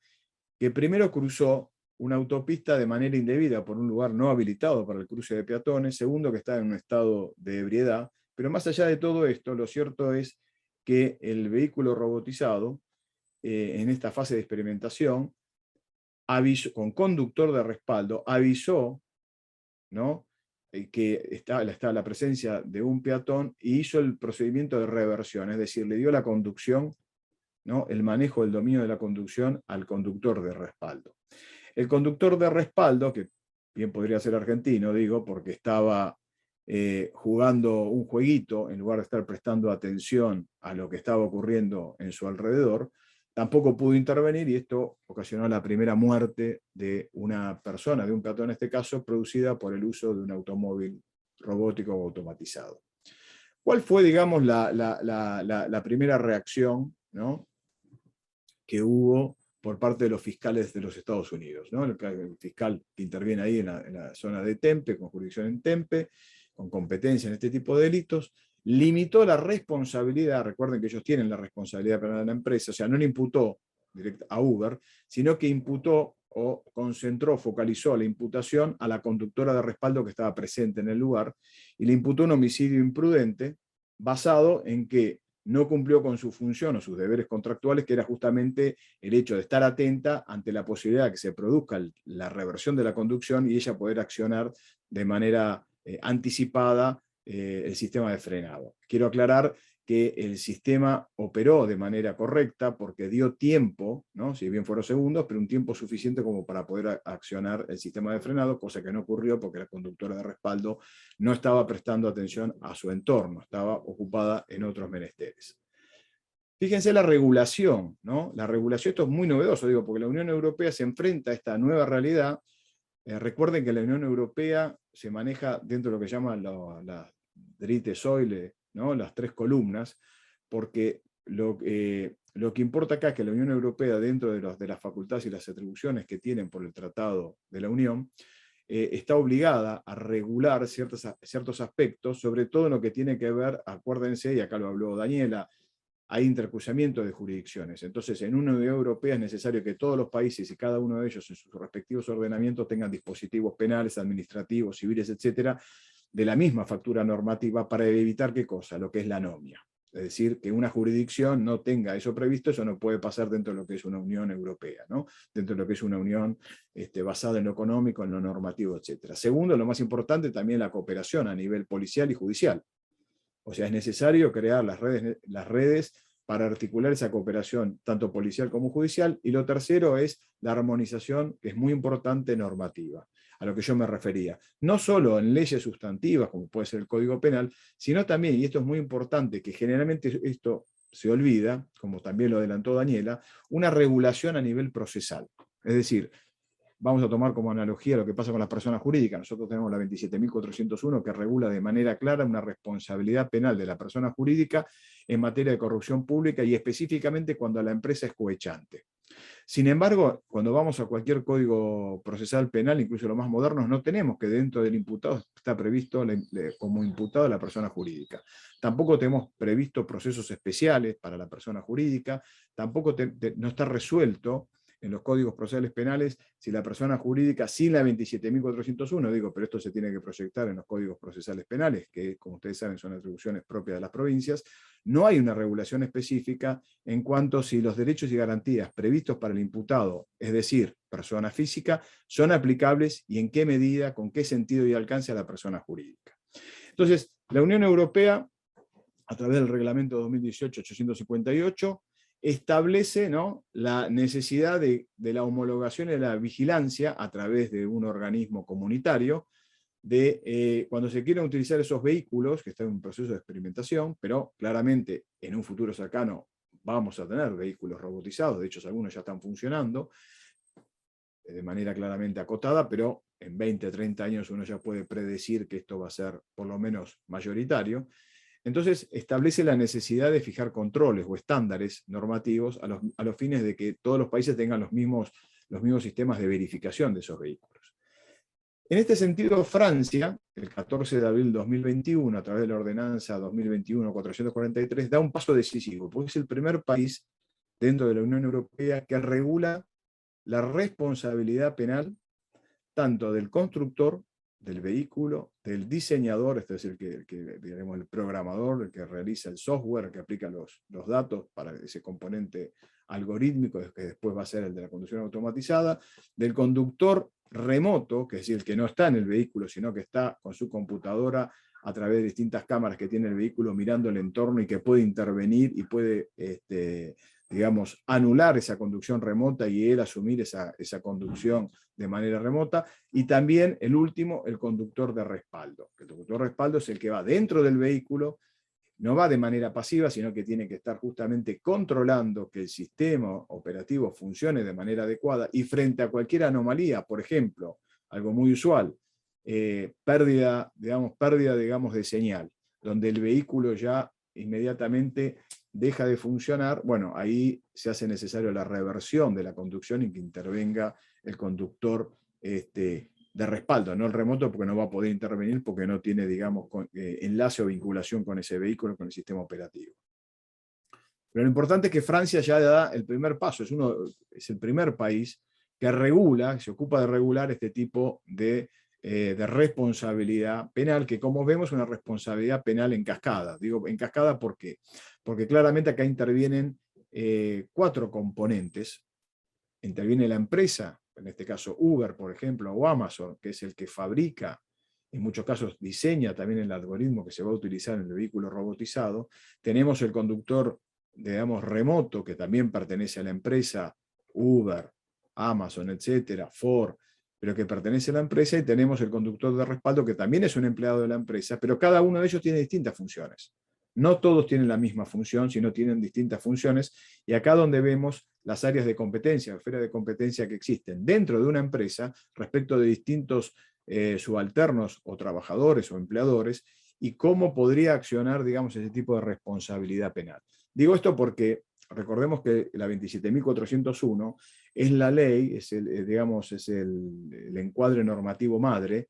que primero cruzó una autopista de manera indebida por un lugar no habilitado para el cruce de peatones, segundo que estaba en un estado de ebriedad, pero más allá de todo esto, lo cierto es que el vehículo robotizado, en esta fase de experimentación, con conductor de respaldo, avisó, ¿no?, que está la presencia de un peatón y hizo el procedimiento de reversión, es decir, le dio la conducción, ¿no?, el manejo del dominio de la conducción al conductor de respaldo. El conductor de respaldo, que bien podría ser argentino, digo, porque estaba jugando un jueguito en lugar de estar prestando atención a lo que estaba ocurriendo en su alrededor, tampoco pudo intervenir y esto ocasionó la primera muerte de una persona, de un peatón en este caso, producida por el uso de un automóvil robótico o automatizado. ¿Cuál fue, digamos, la primera reacción, ¿no?, que hubo por parte de los fiscales de los Estados Unidos, ¿no? El fiscal que interviene ahí en la zona de Tempe, con jurisdicción en Tempe, con competencia en este tipo de delitos, limitó la responsabilidad, recuerden que ellos tienen la responsabilidad penal de la empresa, o sea, no le imputó a Uber, sino que imputó o concentró, focalizó la imputación a la conductora de respaldo que estaba presente en el lugar, y le imputó un homicidio imprudente basado en que no cumplió con su función o sus deberes contractuales, que era justamente el hecho de estar atenta ante la posibilidad de que se produzca la reversión de la conducción y ella poder accionar de manera anticipada el sistema de frenado. Quiero aclarar que el sistema operó de manera correcta porque dio tiempo, ¿no?, si bien fueron segundos, pero un tiempo suficiente como para poder accionar el sistema de frenado, cosa que no ocurrió porque la conductora de respaldo no estaba prestando atención a su entorno, estaba ocupada en otros menesteres. Fíjense la regulación, ¿no? La regulación, esto es muy novedoso, digo, porque la Unión Europea se enfrenta a esta nueva realidad. Recuerden que la Unión Europea se maneja dentro de lo que llaman las dritte Säule, ¿no?, las tres columnas, porque lo que importa acá es que la Unión Europea, dentro de las facultades y las atribuciones que tienen por el Tratado de la Unión, está obligada a regular ciertos aspectos, sobre todo en lo que tiene que ver, acuérdense, y acá lo habló Daniela, hay intercruzamiento de jurisdicciones. Entonces, en una Unión Europea es necesario que todos los países y cada uno de ellos en sus respectivos ordenamientos tengan dispositivos penales, administrativos, civiles, etcétera, de la misma factura normativa para evitar ¿qué cosa? Lo que es la anomia. Es decir, que una jurisdicción no tenga eso previsto, eso no puede pasar dentro de lo que es una Unión Europea, ¿no?, dentro de lo que es una unión basada en lo económico, en lo normativo, etcétera. Segundo, lo más importante, también la cooperación a nivel policial y judicial. O sea, es necesario crear las redes para articular esa cooperación, tanto policial como judicial. Y lo tercero es la armonización, que es muy importante, normativa, a lo que yo me refería. No solo en leyes sustantivas, como puede ser el Código Penal, sino también, y esto es muy importante, que generalmente esto se olvida, como también lo adelantó Daniela, una regulación a nivel procesal. Es decir, vamos a tomar como analogía lo que pasa con las personas jurídicas. Nosotros tenemos la 27.401 que regula de manera clara una responsabilidad penal de la persona jurídica en materia de corrupción pública y específicamente cuando la empresa es cohechante. Sin embargo, cuando vamos a cualquier código procesal penal, incluso los más modernos, no tenemos que dentro del imputado está previsto como imputado la persona jurídica. Tampoco tenemos previsto procesos especiales para la persona jurídica, tampoco no está resuelto en los códigos procesales penales si la persona jurídica, sin la 27.401, digo, pero esto se tiene que proyectar en los códigos procesales penales, que como ustedes saben son atribuciones propias de las provincias, no hay una regulación específica en cuanto a si los derechos y garantías previstos para el imputado, es decir, persona física, son aplicables y en qué medida, con qué sentido y alcance a la persona jurídica. Entonces, la Unión Europea, a través del reglamento 2018-858, establece, ¿no?, la necesidad de la homologación y de la vigilancia a través de un organismo comunitario de cuando se quieran utilizar esos vehículos, que están en un proceso de experimentación, pero claramente en un futuro cercano vamos a tener vehículos robotizados, de hecho algunos ya están funcionando de manera claramente acotada, pero en 20 o 30 años uno ya puede predecir que esto va a ser por lo menos mayoritario. Entonces establece la necesidad de fijar controles o estándares normativos a los fines de que todos los países tengan los mismos sistemas de verificación de esos vehículos. En este sentido, Francia, el 14 de abril de 2021, a través de la ordenanza 2021-443, da un paso decisivo, porque es el primer país dentro de la Unión Europea que regula la responsabilidad penal tanto del constructor del vehículo, del diseñador, es decir, el programador, el que realiza el software, el que aplica los datos para ese componente algorítmico, que después va a ser el de la conducción automatizada, del conductor remoto, que es decir, el que no está en el vehículo, sino que está con su computadora a través de distintas cámaras que tiene el vehículo mirando el entorno y que puede intervenir y puede digamos, anular esa conducción remota y él asumir esa conducción de manera remota. Y también el último, el conductor de respaldo. El conductor de respaldo es el que va dentro del vehículo, no va de manera pasiva, sino que tiene que estar justamente controlando que el sistema operativo funcione de manera adecuada, y frente a cualquier anomalía, por ejemplo, algo muy usual, pérdida de señal, donde el vehículo ya inmediatamente deja de funcionar, bueno, ahí se hace necesario la reversión de la conducción y que intervenga el conductor de respaldo, no el remoto, porque no va a poder intervenir porque no tiene, digamos, enlace o vinculación con ese vehículo, con el sistema operativo. Pero lo importante es que Francia ya da el primer paso, es el primer país que regula, se ocupa de regular este tipo de responsabilidad penal, que como vemos es una responsabilidad penal en cascada. Digo en cascada ¿por qué? Porque claramente acá intervienen 4 componentes. Interviene la empresa, en este caso Uber, por ejemplo, o Amazon, que es el que fabrica, en muchos casos diseña también el algoritmo que se va a utilizar en el vehículo robotizado. Tenemos el conductor, digamos, remoto, que también pertenece a la empresa Uber, Amazon, etcétera, Ford, pero que pertenece a la empresa, y tenemos el conductor de respaldo, que también es un empleado de la empresa, pero cada uno de ellos tiene distintas funciones. No todos tienen la misma función, sino tienen distintas funciones, y acá donde vemos las áreas de competencia, esferas de competencia que existen dentro de una empresa respecto de distintos subalternos o trabajadores o empleadores, y cómo podría accionar, digamos, ese tipo de responsabilidad penal. Digo esto porque recordemos que la 27.401 es la ley, es el encuadre normativo madre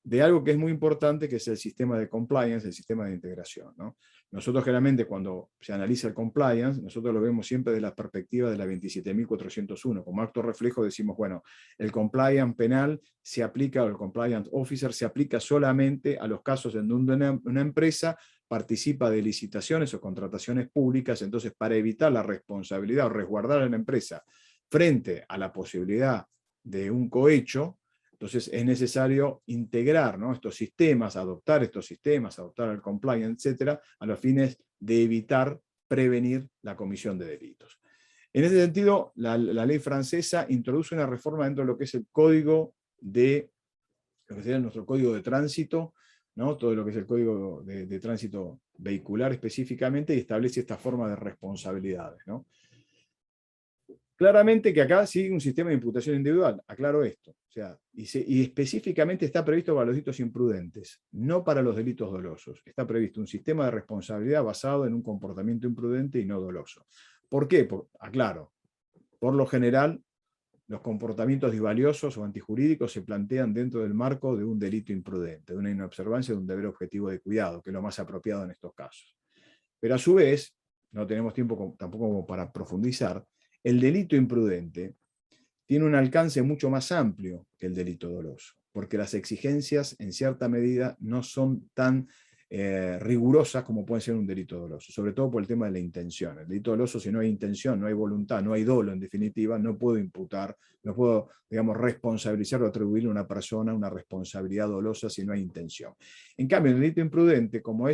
de algo que es muy importante, que es el sistema de compliance, el sistema de integración, ¿no? Nosotros generalmente cuando se analiza el compliance, nosotros lo vemos siempre desde la perspectiva de la 27.401. Como acto reflejo decimos, bueno, el compliance penal se aplica, o el compliance officer se aplica solamente a los casos en donde una empresa participa de licitaciones o contrataciones públicas. Entonces, para evitar la responsabilidad o resguardar a la empresa frente a la posibilidad de un cohecho, entonces es necesario integrar, ¿no?, estos sistemas, adoptar el compliance, etcétera, a los fines de evitar, prevenir la comisión de delitos. En ese sentido, la ley francesa introduce una reforma dentro de lo que es el código de, lo que sería nuestro código de tránsito, ¿no?, todo lo que es el código de tránsito vehicular específicamente, y establece esta forma de responsabilidades, ¿no? Claramente que acá sigue un sistema de imputación individual, aclaro esto. O sea, y específicamente está previsto para los delitos imprudentes, no para los delitos dolosos. Está previsto un sistema de responsabilidad basado en un comportamiento imprudente y no doloso. ¿Por qué? Aclaro, por lo general, los comportamientos disvaliosos o antijurídicos se plantean dentro del marco de un delito imprudente, de una inobservancia de un deber objetivo de cuidado, que es lo más apropiado en estos casos. Pero a su vez, no tenemos tiempo tampoco como para profundizar, el delito imprudente tiene un alcance mucho más amplio que el delito doloso, porque las exigencias en cierta medida no son tan rigurosas como puede ser un delito doloso, sobre todo por el tema de la intención. El delito doloso, si no hay intención, no hay voluntad, no hay dolo, en definitiva, no puedo imputar, no puedo, digamos, responsabilizar o atribuirle a una persona una responsabilidad dolosa si no hay intención. En cambio, el delito imprudente, como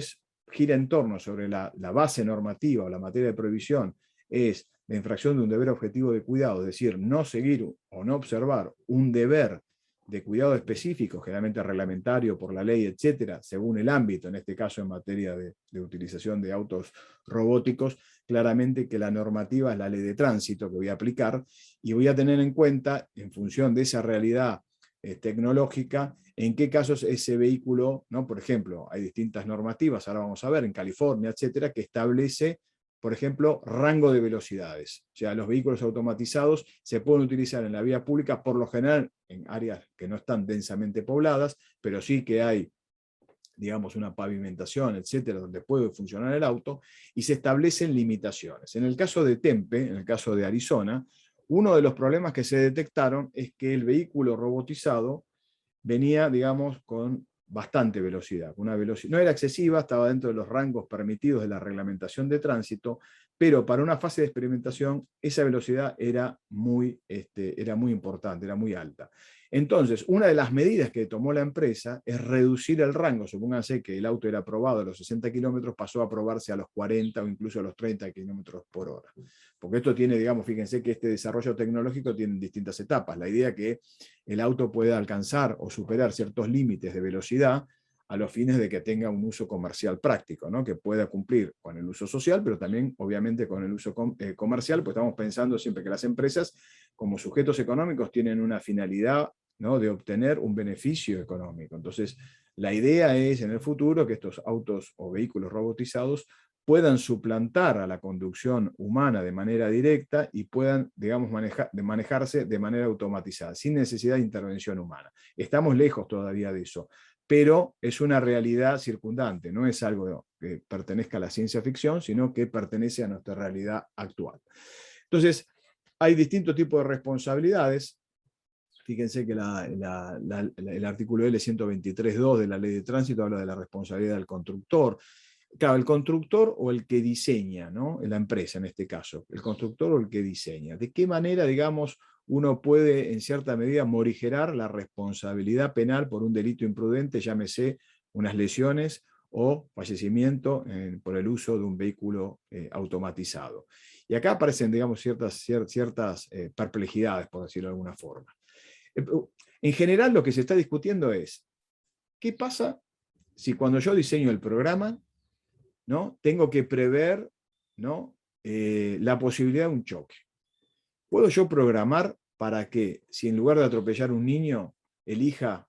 gira en torno sobre la base normativa o la materia de prohibición, es la infracción de un deber objetivo de cuidado, es decir, no seguir o no observar un deber de cuidado específico, generalmente reglamentario por la ley, etcétera, según el ámbito, en este caso en materia de utilización de autos robóticos, claramente que la normativa es la ley de tránsito que voy a aplicar, y voy a tener en cuenta, en función de esa realidad tecnológica, en qué casos ese vehículo, ¿no? Por ejemplo, hay distintas normativas, ahora vamos a ver, en California, etcétera, que establece, por ejemplo, rango de velocidades. O sea, los vehículos automatizados se pueden utilizar en la vía pública, por lo general, en áreas que no están densamente pobladas, pero sí que hay, digamos, una pavimentación, etcétera, donde puede funcionar el auto, y se establecen limitaciones. En el caso de Tempe, en el caso de Arizona, uno de los problemas que se detectaron es que el vehículo robotizado venía, digamos, con bastante velocidad. No era excesiva, estaba dentro de los rangos permitidos de la reglamentación de tránsito, pero para una fase de experimentación esa velocidad era muy importante, era muy alta. Entonces, una de las medidas que tomó la empresa es reducir el rango. Supónganse que el auto era aprobado a los 60 kilómetros, pasó a aprobarse a los 40 o incluso a los 30 kilómetros por hora. Porque esto tiene, digamos, fíjense que este desarrollo tecnológico tiene distintas etapas. La idea es que el auto pueda alcanzar o superar ciertos límites de velocidad a los fines de que tenga un uso comercial práctico, ¿no? Que pueda cumplir con el uso social, pero también obviamente con el uso comercial, pues estamos pensando siempre que las empresas como sujetos económicos tienen una finalidad, ¿no? De obtener un beneficio económico. Entonces, la idea es en el futuro que estos autos o vehículos robotizados puedan suplantar a la conducción humana de manera directa y puedan, digamos, manejarse de manera automatizada, sin necesidad de intervención humana. Estamos lejos todavía de eso, pero es una realidad circundante, no es algo que pertenezca a la ciencia ficción, sino que pertenece a nuestra realidad actual. Entonces, hay distintos tipos de responsabilidades. Fíjense que el artículo L123.2 de la Ley de Tránsito habla de la responsabilidad del constructor. Claro, el constructor o el que diseña, ¿no? La empresa en este caso, el constructor o el que diseña. ¿De qué manera, digamos, uno puede en cierta medida morigerar la responsabilidad penal por un delito imprudente, llámese unas lesiones o fallecimiento por el uso de un vehículo automatizado? Y acá aparecen, digamos, ciertas perplejidades, por decirlo de alguna forma. En general, lo que se está discutiendo es, ¿qué pasa si cuando yo diseño el programa, ¿no? Tengo que prever, ¿no? La posibilidad de un choque? ¿Puedo yo programar para que, si en lugar de atropellar a un niño, elija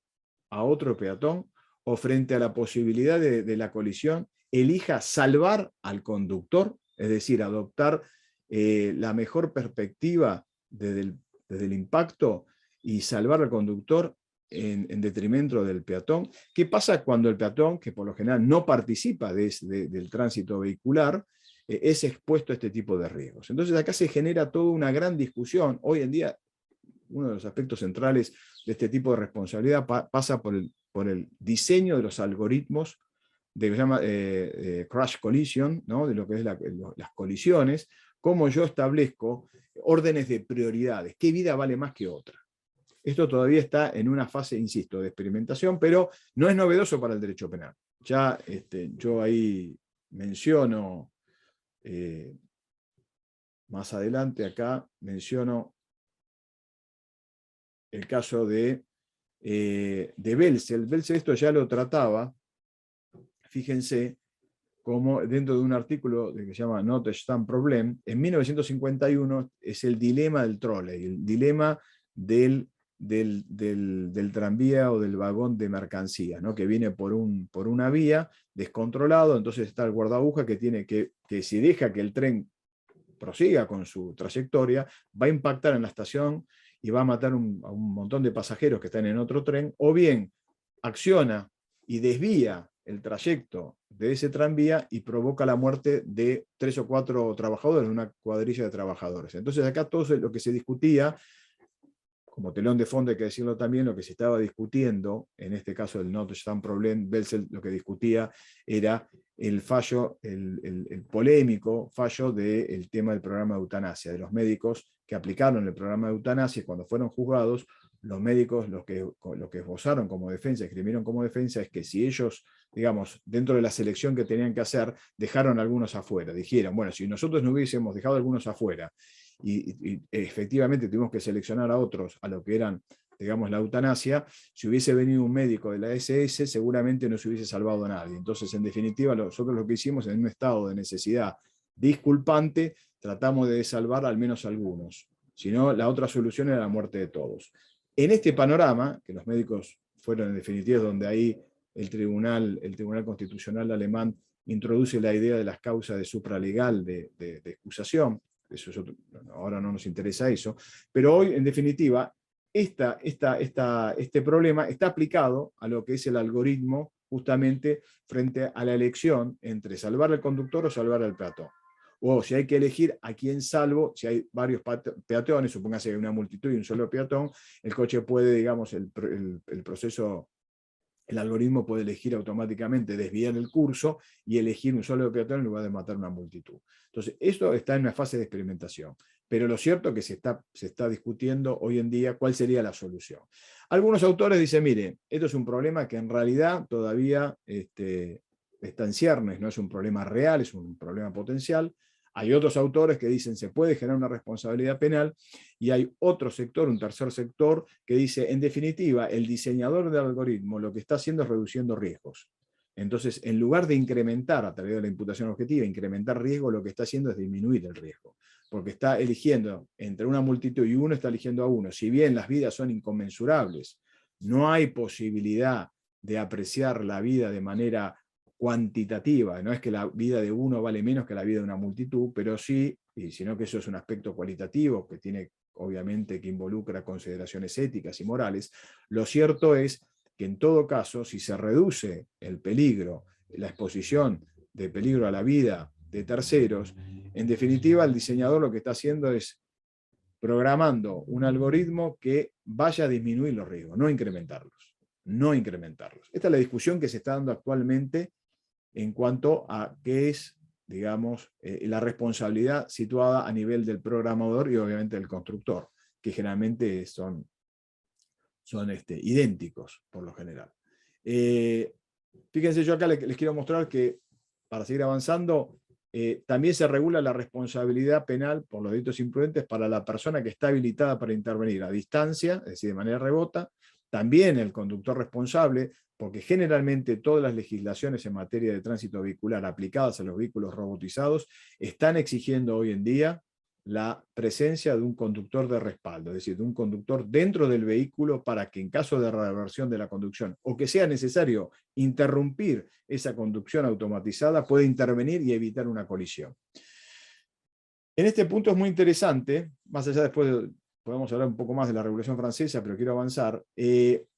a otro peatón, o frente a la posibilidad de la colisión, elija salvar al conductor? Es decir, adoptar la mejor perspectiva desde el impacto y salvar al conductor en detrimento del peatón. ¿Qué pasa cuando el peatón, que por lo general no participa del tránsito vehicular, es expuesto a este tipo de riesgos? Entonces acá se genera toda una gran discusión. Hoy en día, uno de los aspectos centrales de este tipo de responsabilidad pasa por el diseño de los algoritmos de lo que se llama crash collision, ¿no? De lo que es las colisiones, cómo yo establezco órdenes de prioridades, qué vida vale más que otra. Esto todavía está en una fase, insisto, de experimentación, pero no es novedoso para el derecho penal. Ya yo ahí menciono, más adelante acá, menciono el caso de Welzel. Welzel esto ya lo trataba, fíjense, como dentro de un artículo que se llama Notstand Problem, en 1951 es el dilema del trolley, el dilema del tranvía o del vagón de mercancías, ¿no? Que viene por una vía descontrolado. Entonces está el guardabuja que tiene que si deja que el tren prosiga con su trayectoria, va a impactar en la estación y va a matar a un montón de pasajeros que están en otro tren, o bien acciona y desvía el trayecto de ese tranvía y provoca la muerte de 3 o 4 trabajadores, una cuadrilla de trabajadores. Entonces acá todo lo que se discutía, como telón de fondo hay que decirlo también, lo que se estaba discutiendo, en este caso del Notstand Problem, Welzel lo que discutía era el fallo, el polémico fallo del tema del programa de eutanasia, de los médicos que aplicaron el programa de eutanasia. Cuando fueron juzgados, los médicos lo que esbozaron como defensa, escribieron como defensa, es que si ellos, digamos, dentro de la selección que tenían que hacer, dejaron algunos afuera. Dijeron, bueno, si nosotros no hubiésemos dejado algunos afuera, y efectivamente tuvimos que seleccionar a otros a lo que eran, digamos, la eutanasia, si hubiese venido un médico de la SS, seguramente no se hubiese salvado a nadie. Entonces, en definitiva, nosotros lo que hicimos en un estado de necesidad disculpante, tratamos de salvar al menos algunos. Si no, la otra solución era la muerte de todos. En este panorama, que los médicos fueron en definitiva donde ahí el Tribunal Constitucional alemán introduce la idea de las causas de supralegal de excusación. Eso es ahora no nos interesa eso, pero hoy, en definitiva, este problema está aplicado a lo que es el algoritmo justamente frente a la elección entre salvar al conductor o salvar al peatón. O si hay que elegir a quién salvo, si hay varios peatones, supóngase que hay una multitud y un solo peatón, el coche puede, digamos, el proceso, el algoritmo puede elegir automáticamente desviar el curso y elegir un solo peatón en lugar de matar una multitud. Entonces, esto está en una fase de experimentación, pero lo cierto es que se está discutiendo hoy en día cuál sería la solución. Algunos autores dicen, mire, esto es un problema que en realidad todavía está en ciernes, no es un problema real, es un problema potencial. Hay otros autores que dicen se puede generar una responsabilidad penal, y hay otro sector, un tercer sector, que dice, en definitiva, el diseñador del algoritmo lo que está haciendo es reduciendo riesgos. Entonces, en lugar de incrementar, a través de la imputación objetiva, incrementar riesgo, lo que está haciendo es disminuir el riesgo, porque está eligiendo entre una multitud y uno está eligiendo a uno. Si bien las vidas son inconmensurables, no hay posibilidad de apreciar la vida de manera cuantitativa, no es que la vida de uno vale menos que la vida de una multitud, pero sí, y sino que eso es un aspecto cualitativo que tiene, obviamente, que involucra consideraciones éticas y morales. Lo cierto es que en todo caso, si se reduce el peligro, la exposición de peligro a la vida de terceros, en definitiva el diseñador lo que está haciendo es programando un algoritmo que vaya a disminuir los riesgos, no incrementarlos. No incrementarlos. Esta es la discusión que se está dando actualmente en cuanto a qué es, digamos, la responsabilidad situada a nivel del programador y obviamente del constructor, que generalmente son idénticos por lo general. Fíjense, yo acá les quiero mostrar que, para seguir avanzando, también se regula la responsabilidad penal por los delitos imprudentes para la persona que está habilitada para intervenir a distancia, es decir, de manera remota, también el conductor responsable, porque generalmente todas las legislaciones en materia de tránsito vehicular aplicadas a los vehículos robotizados están exigiendo hoy en día la presencia de un conductor de respaldo, es decir, de un conductor dentro del vehículo para que en caso de reversión de la conducción o que sea necesario interrumpir esa conducción automatizada, pueda intervenir y evitar una colisión. En este punto es muy interesante, más allá después podemos hablar un poco más de la Revolución Francesa, pero quiero avanzar.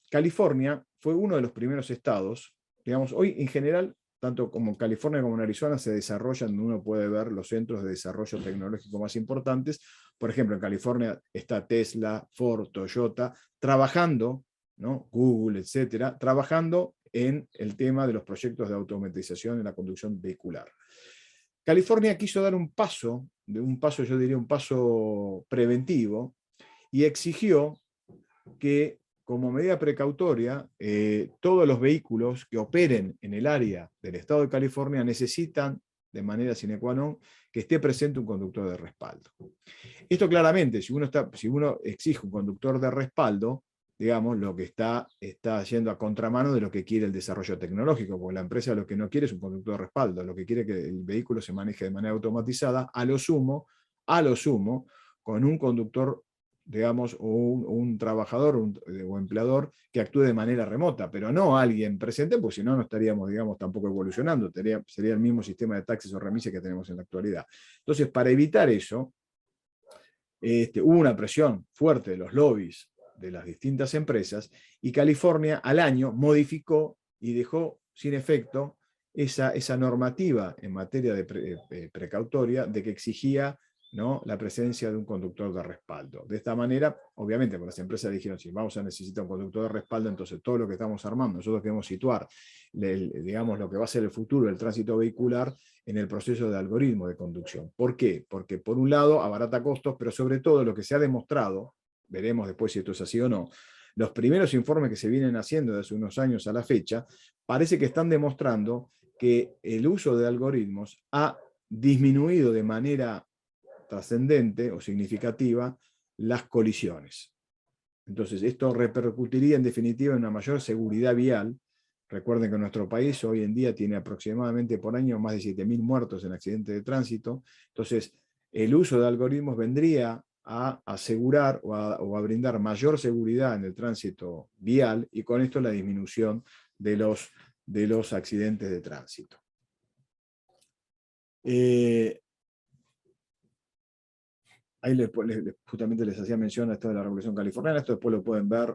California fue uno de los primeros estados, digamos, hoy en general, tanto como en California como en Arizona, se desarrollan, uno puede ver los centros de desarrollo tecnológico más importantes. Por ejemplo, en California está Tesla, Ford, Toyota, trabajando, ¿no? Google, etcétera, trabajando en el tema de los proyectos de automatización en la conducción vehicular. California quiso dar un paso, yo diría un paso preventivo, y exigió que, como medida precautoria, todos los vehículos que operen en el área del estado de California necesitan, de manera sine qua non, que esté presente un conductor de respaldo. Esto claramente, si uno exige un conductor de respaldo, digamos, lo que está yendo a contramano de lo que quiere el desarrollo tecnológico, porque la empresa lo que no quiere es un conductor de respaldo, lo que quiere es que el vehículo se maneje de manera automatizada, a lo sumo, con un conductor, digamos, o un trabajador o empleador que actúe de manera remota, pero no alguien presente, porque si no, no estaríamos, digamos, tampoco evolucionando, sería el mismo sistema de taxis o remises que tenemos en la actualidad. Entonces, para evitar eso, hubo una presión fuerte de los lobbies de las distintas empresas, y California al año modificó y dejó sin efecto esa normativa en materia de precautoria de que exigía, ¿no?, la presencia de un conductor de respaldo. De esta manera, obviamente, porque las empresas dijeron, si vamos a necesitar un conductor de respaldo, entonces todo lo que estamos armando, nosotros queremos situar, digamos, lo que va a ser el futuro del tránsito vehicular en el proceso de algoritmo de conducción. ¿Por qué? Porque por un lado abarata costos, pero sobre todo lo que se ha demostrado, veremos después si esto es así o no, los primeros informes que se vienen haciendo desde hace unos años a la fecha, parece que están demostrando que el uso de algoritmos ha disminuido de manera trascendente o significativa las colisiones. Entonces, esto repercutiría en definitiva en una mayor seguridad vial. Recuerden que nuestro país hoy en día tiene aproximadamente por año más de 7.000 muertos en accidentes de tránsito. Entonces, el uso de algoritmos vendría a asegurar o a brindar mayor seguridad en el tránsito vial, y con esto la disminución de los accidentes de tránsito. Ahí justamente les hacía mención a esto de la Revolución Californiana, esto después lo pueden ver.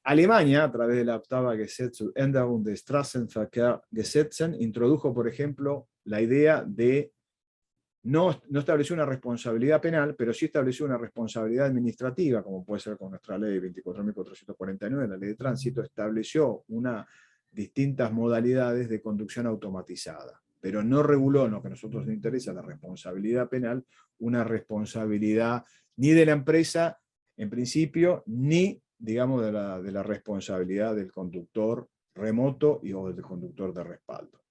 Alemania, a través de la octava Gesetz zur Änderung des Straßenverkehrsgesetzen, introdujo, por ejemplo, la idea de no estableció una responsabilidad penal, pero sí estableció una responsabilidad administrativa, como puede ser con nuestra ley 24.449, la ley de tránsito, estableció distintas modalidades de conducción automatizada, pero no reguló, en lo que a nosotros nos interesa, la responsabilidad penal, una responsabilidad ni de la empresa, en principio, ni, digamos, de la responsabilidad del conductor remoto o del conductor de respaldo.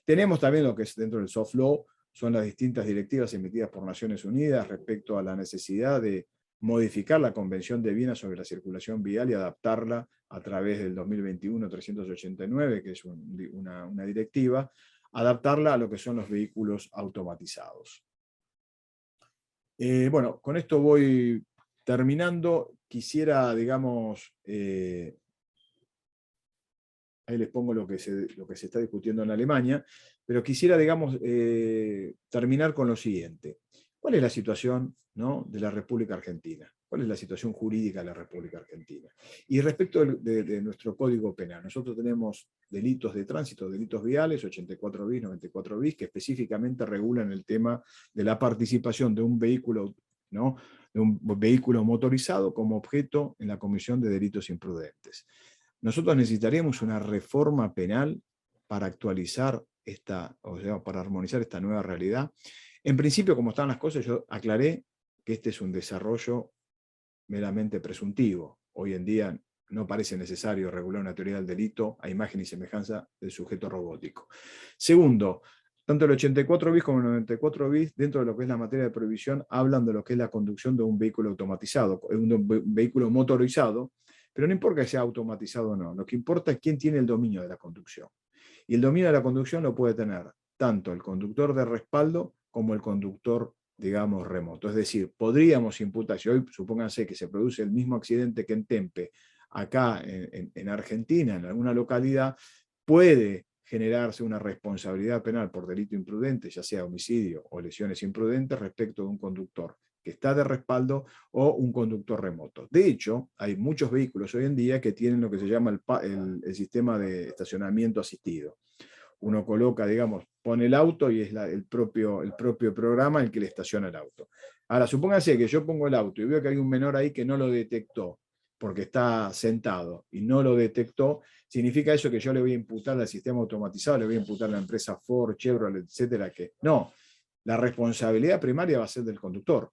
Tenemos también lo que es dentro del soft law, son las distintas directivas emitidas por Naciones Unidas respecto a la necesidad de modificar la Convención de Viena sobre la circulación vial y adaptarla a través del 2021-389, que es una directiva, adaptarla a lo que son los vehículos automatizados. Bueno, con esto voy terminando. Quisiera, digamos, ahí les pongo lo que se está discutiendo en Alemania, pero quisiera, digamos, terminar con lo siguiente. ¿Cuál es la situación, ¿no?, de la República Argentina? ¿Cuál es la situación jurídica de la República Argentina? Y respecto de nuestro Código Penal, nosotros tenemos delitos de tránsito, delitos viales, 84 bis, 94 bis, que específicamente regulan el tema de la participación de un vehículo, ¿no?, de un vehículo motorizado como objeto en la comisión de delitos imprudentes. Nosotros necesitaríamos una reforma penal para actualizar o sea, para armonizar esta nueva realidad. En principio, como están las cosas, yo aclaré que este es un desarrollo meramente presuntivo. Hoy en día no parece necesario regular una teoría del delito a imagen y semejanza del sujeto robótico. Segundo, tanto el 84 bis como el 94 bis, dentro de lo que es la materia de prohibición, hablan de lo que es la conducción de un vehículo automatizado, un vehículo motorizado, pero no importa que sea automatizado o no, lo que importa es quién tiene el dominio de la conducción. Y el dominio de la conducción lo puede tener tanto el conductor de respaldo como el conductor, digamos, remoto. Es decir, podríamos imputar, si hoy supónganse que se produce el mismo accidente que en Tempe, acá en Argentina, en alguna localidad, puede generarse una responsabilidad penal por delito imprudente, ya sea homicidio o lesiones imprudentes, respecto de un conductor que está de respaldo o un conductor remoto. De hecho, hay muchos vehículos hoy en día que tienen lo que se llama el sistema de estacionamiento asistido. Uno coloca, digamos, pone el auto y es el propio programa el que le estaciona el auto. Ahora, supóngase que yo pongo el auto y veo que hay un menor ahí que no lo detectó, porque está sentado y no lo detectó, significa eso que yo le voy a imputar al sistema automatizado, le voy a imputar a la empresa Ford, Chevrolet, etcétera, que no, la responsabilidad primaria va a ser del conductor.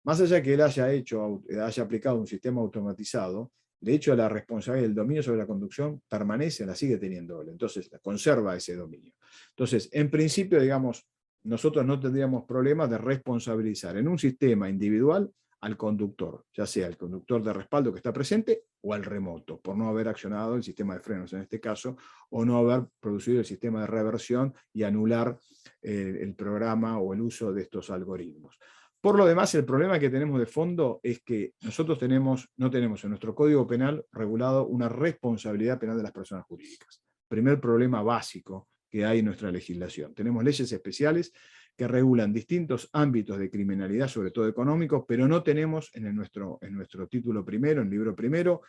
Más allá que él haya aplicado un sistema automatizado, de hecho la responsabilidad del dominio sobre la conducción permanece, la sigue teniendo él, entonces conserva ese dominio. Entonces, en principio, digamos, nosotros no tendríamos problema de responsabilizar en un sistema individual al conductor, ya sea el conductor de respaldo que está presente o al remoto, por no haber accionado el sistema de frenos en este caso, o no haber producido el sistema de reversión y anular el programa o el uso de estos algoritmos. Por lo demás, el problema que tenemos de fondo es que nosotros no tenemos en nuestro Código Penal regulado una responsabilidad penal de las personas jurídicas. Primer problema básico que hay en nuestra legislación. Tenemos leyes especiales que regulan distintos ámbitos de criminalidad, sobre todo económicos, pero no tenemos en nuestro título primero, en el libro primero,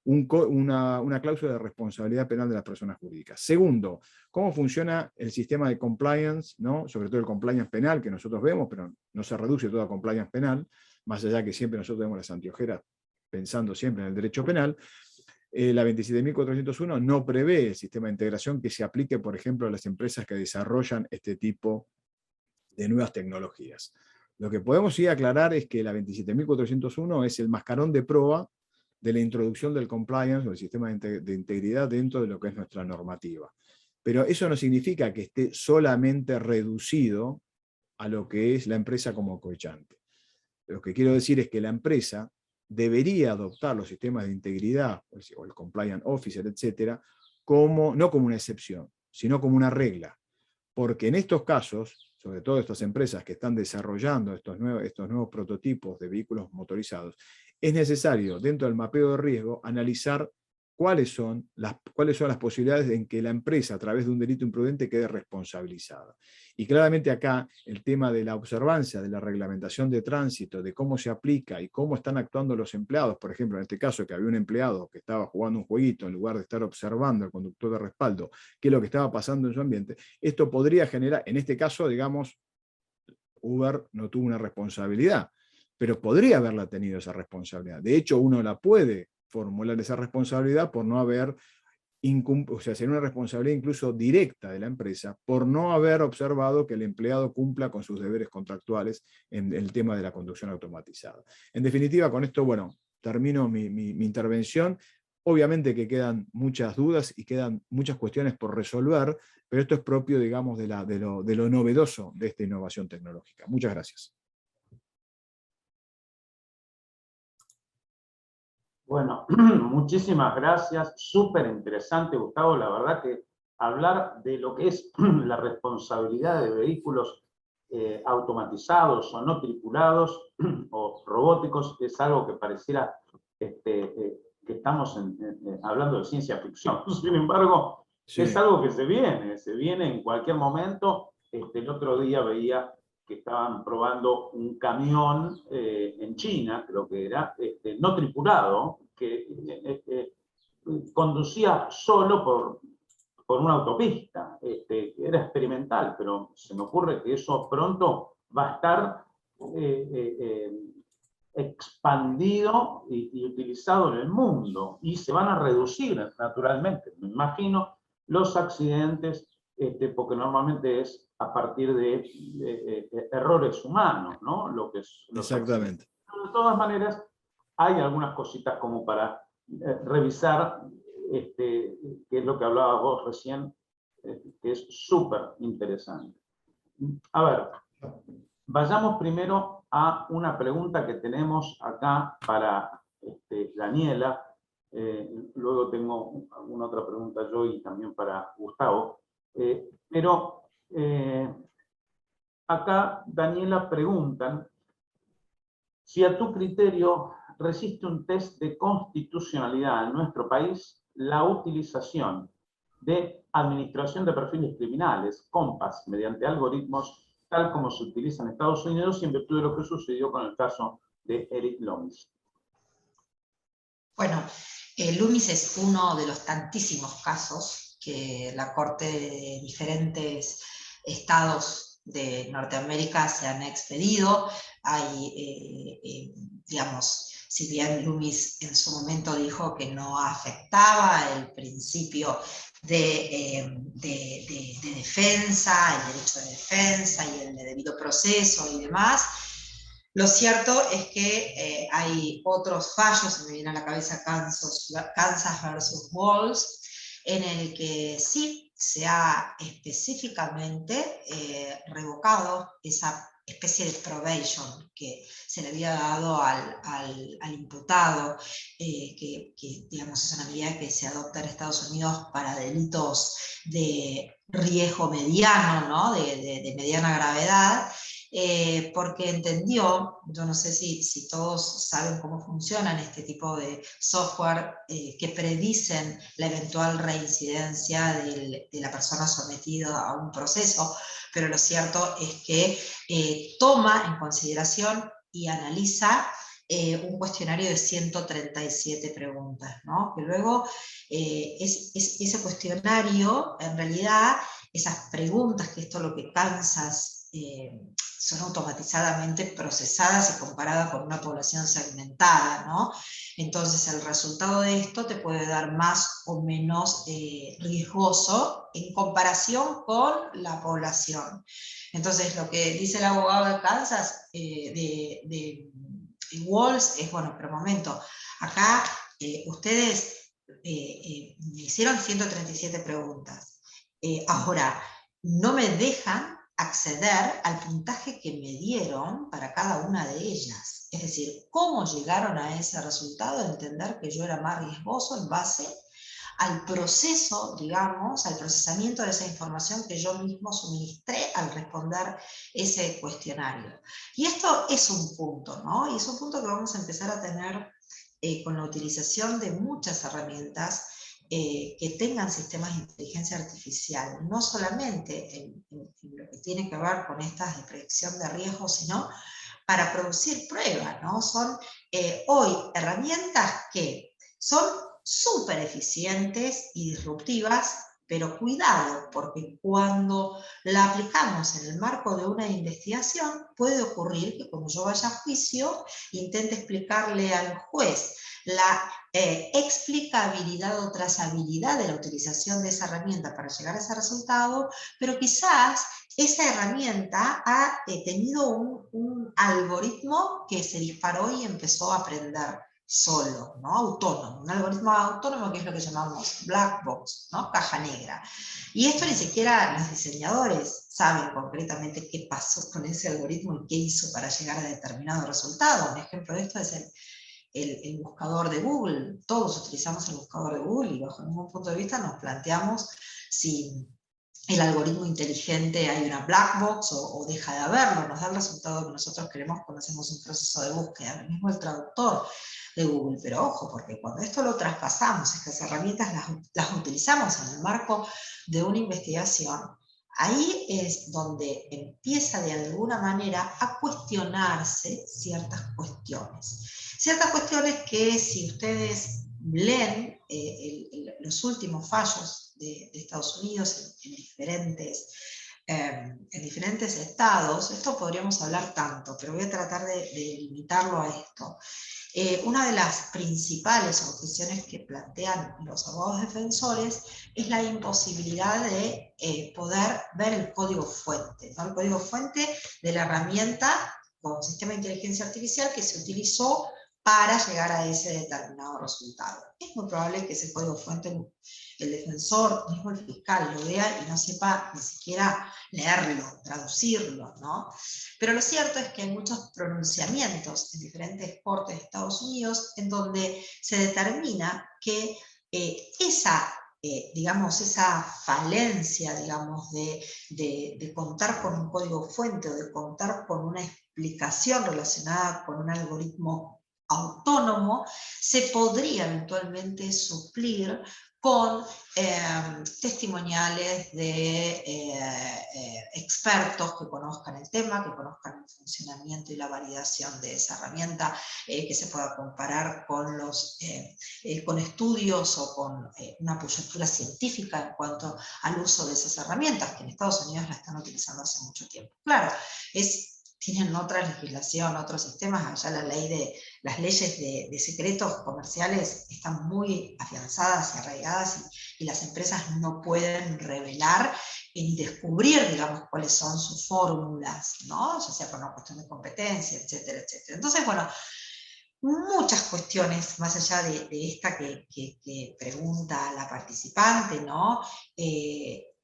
una cláusula de responsabilidad penal de las personas jurídicas. Segundo, cómo funciona el sistema de compliance, ¿no?, sobre todo el compliance penal que nosotros vemos, pero no se reduce todo a compliance penal, más allá que siempre nosotros vemos las anteojeras pensando siempre en el derecho penal. La 27.401 no prevé el sistema de integración que se aplique, por ejemplo, a las empresas que desarrollan este tipo de nuevas tecnologías. Lo que podemos sí aclarar es que la 27.401 es el mascarón de proa de la introducción del compliance o el sistema de integridad dentro de lo que es nuestra normativa. Pero eso no significa que esté solamente reducido a lo que es la empresa como cohechante. Lo que quiero decir es que la empresa debería adoptar los sistemas de integridad, o el compliance officer, etcétera, no como una excepción, sino como una regla. Porque en estos casos, sobre todo estas empresas que están desarrollando estos nuevos prototipos de vehículos motorizados, es necesario, dentro del mapeo de riesgo, analizar cuáles son las posibilidades en que la empresa, a través de un delito imprudente, quede responsabilizada. Y claramente acá, el tema de la observancia de la reglamentación de tránsito, de cómo se aplica y cómo están actuando los empleados, por ejemplo, en este caso que había un empleado que estaba jugando un jueguito en lugar de estar observando al conductor de respaldo qué es lo que estaba pasando en su ambiente, esto podría generar, en este caso, digamos, Uber no tuvo una responsabilidad, pero podría haberla tenido esa responsabilidad. De hecho, uno la puede formular esa responsabilidad por no haber, o sea, sería una responsabilidad incluso directa de la empresa por no haber observado que el empleado cumpla con sus deberes contractuales en el tema de la conducción automatizada. En definitiva, con esto, bueno, termino mi intervención Obviamente que quedan muchas dudas y quedan muchas cuestiones por resolver, pero esto es propio, digamos, de lo novedoso de esta innovación tecnológica. Muchas gracias. Bueno, muchísimas gracias. Súper interesante, Gustavo. La verdad que hablar de lo que es la responsabilidad de vehículos automatizados o no tripulados o robóticos es algo que pareciera que estamos hablando de ciencia ficción. Sin embargo, Sí. es algo que se viene en cualquier momento. El otro día veía que estaban probando un camión en China, creo que era, no tripulado, que conducía solo por una autopista. Era experimental, pero se me ocurre que eso pronto va a estar expandido y utilizado en el mundo, y se van a reducir naturalmente, me imagino, los accidentes, porque normalmente es a partir de errores humanos, ¿no? Lo que es los Exactamente. accidentes. De todas maneras, hay algunas cositas como para revisar, que es lo que hablabas vos recién, que es súper interesante. A ver, vayamos primero a una pregunta que tenemos acá para Daniela. Luego tengo alguna otra pregunta yo y también para Gustavo. Pero acá, Daniela, preguntan si a tu criterio resiste un test de constitucionalidad en nuestro país la utilización de administración de perfiles criminales, COMPAS, mediante algoritmos tal como se utiliza en Estados Unidos y en virtud de lo que sucedió con el caso de Eric Loomis. Bueno, Loomis es uno de los tantísimos casos que la Corte de diferentes estados de Norteamérica se han expedido. Hay, digamos, si bien Loomis en su momento dijo que no afectaba el principio de defensa, el derecho de defensa y el de debido proceso y demás, lo cierto es que hay otros fallos, se me viene a la cabeza Kansas versus Walls, en el que sí se ha específicamente revocado esa especie de probation que se le había dado al imputado, que digamos es una medida que se adopta en Estados Unidos para delitos de riesgo mediano, ¿no? de mediana gravedad, porque entendió, yo no sé si todos saben cómo funcionan este tipo de software que predicen la eventual reincidencia de la persona sometida a un proceso, pero lo cierto es que toma en consideración y analiza un cuestionario de 137 preguntas, ¿no? Que luego ese cuestionario, en realidad, esas preguntas, que esto es lo que Kansas son automatizadamente procesadas y comparadas con una población segmentada, ¿no? Entonces el resultado de esto te puede dar más o menos riesgoso en comparación con la población. Entonces lo que dice el abogado de Kansas, de Walls, es, bueno, pero un momento, acá ustedes me hicieron 137 preguntas, ahora no me dejan acceder al puntaje que me dieron para cada una de ellas. Es decir, cómo llegaron a ese resultado, entender que yo era más riesgoso en base al proceso, digamos, al procesamiento de esa información que yo mismo suministré al responder ese cuestionario. Y esto es un punto, ¿no? Y es un punto que vamos a empezar a tener con la utilización de muchas herramientas que tengan sistemas de inteligencia artificial, no solamente en lo que tiene que ver con estas de predicción de riesgos, sino para producir pruebas, ¿no? Son hoy herramientas que son súper eficientes y disruptivas, pero cuidado, porque cuando la aplicamos en el marco de una investigación, puede ocurrir que cuando yo vaya a juicio, intente explicarle al juez la explicabilidad o trazabilidad de la utilización de esa herramienta para llegar a ese resultado, pero quizás esa herramienta ha tenido un algoritmo que se disparó y empezó a aprender solo, ¿no? Autónomo, un algoritmo autónomo que es lo que llamamos black box, ¿no? Caja negra. Y esto ni siquiera los diseñadores saben concretamente qué pasó con ese algoritmo y qué hizo para llegar a determinado resultado. Un ejemplo de esto es el buscador de Google. Todos utilizamos el buscador de Google y bajo ningún punto de vista nos planteamos si el algoritmo inteligente hay una black box o deja de haberlo, nos da el resultado que nosotros queremos cuando hacemos un proceso de búsqueda, lo mismo el traductor de Google, pero ojo, porque cuando esto lo traspasamos, estas herramientas las utilizamos en el marco de una investigación, ahí es donde empieza de alguna manera a cuestionarse ciertas cuestiones. Ciertas cuestiones que si ustedes leen los últimos fallos de Estados Unidos en diferentes estados, esto podríamos hablar tanto, pero voy a tratar de limitarlo a esto. Una de las principales objeciones que plantean los abogados defensores es la imposibilidad de poder ver el código fuente, ¿no? El código fuente de la herramienta con sistema de inteligencia artificial que se utilizó para llegar a ese determinado resultado. Es muy probable que ese código fuente el defensor, mismo el fiscal, lo vea y no sepa ni siquiera leerlo, traducirlo, ¿no? Pero lo cierto es que hay muchos pronunciamientos en diferentes cortes de Estados Unidos en donde se determina que digamos, esa falencia, digamos, de contar con un código fuente o de contar con una explicación relacionada con un algoritmo autónomo, se podría eventualmente suplir con testimoniales de expertos que conozcan el tema, que conozcan el funcionamiento y la validación de esa herramienta, que se pueda comparar con estudios o con una coyuntura científica en cuanto al uso de esas herramientas, que en Estados Unidos la están utilizando hace mucho tiempo. Claro, tienen otra legislación, otros sistemas, allá las leyes de secretos comerciales están muy afianzadas y arraigadas y las empresas no pueden revelar ni descubrir, digamos, cuáles son sus fórmulas, ¿no? Ya sea por una cuestión de competencia, etcétera, etcétera. Entonces, bueno, muchas cuestiones más allá de esta que pregunta la participante, ¿no?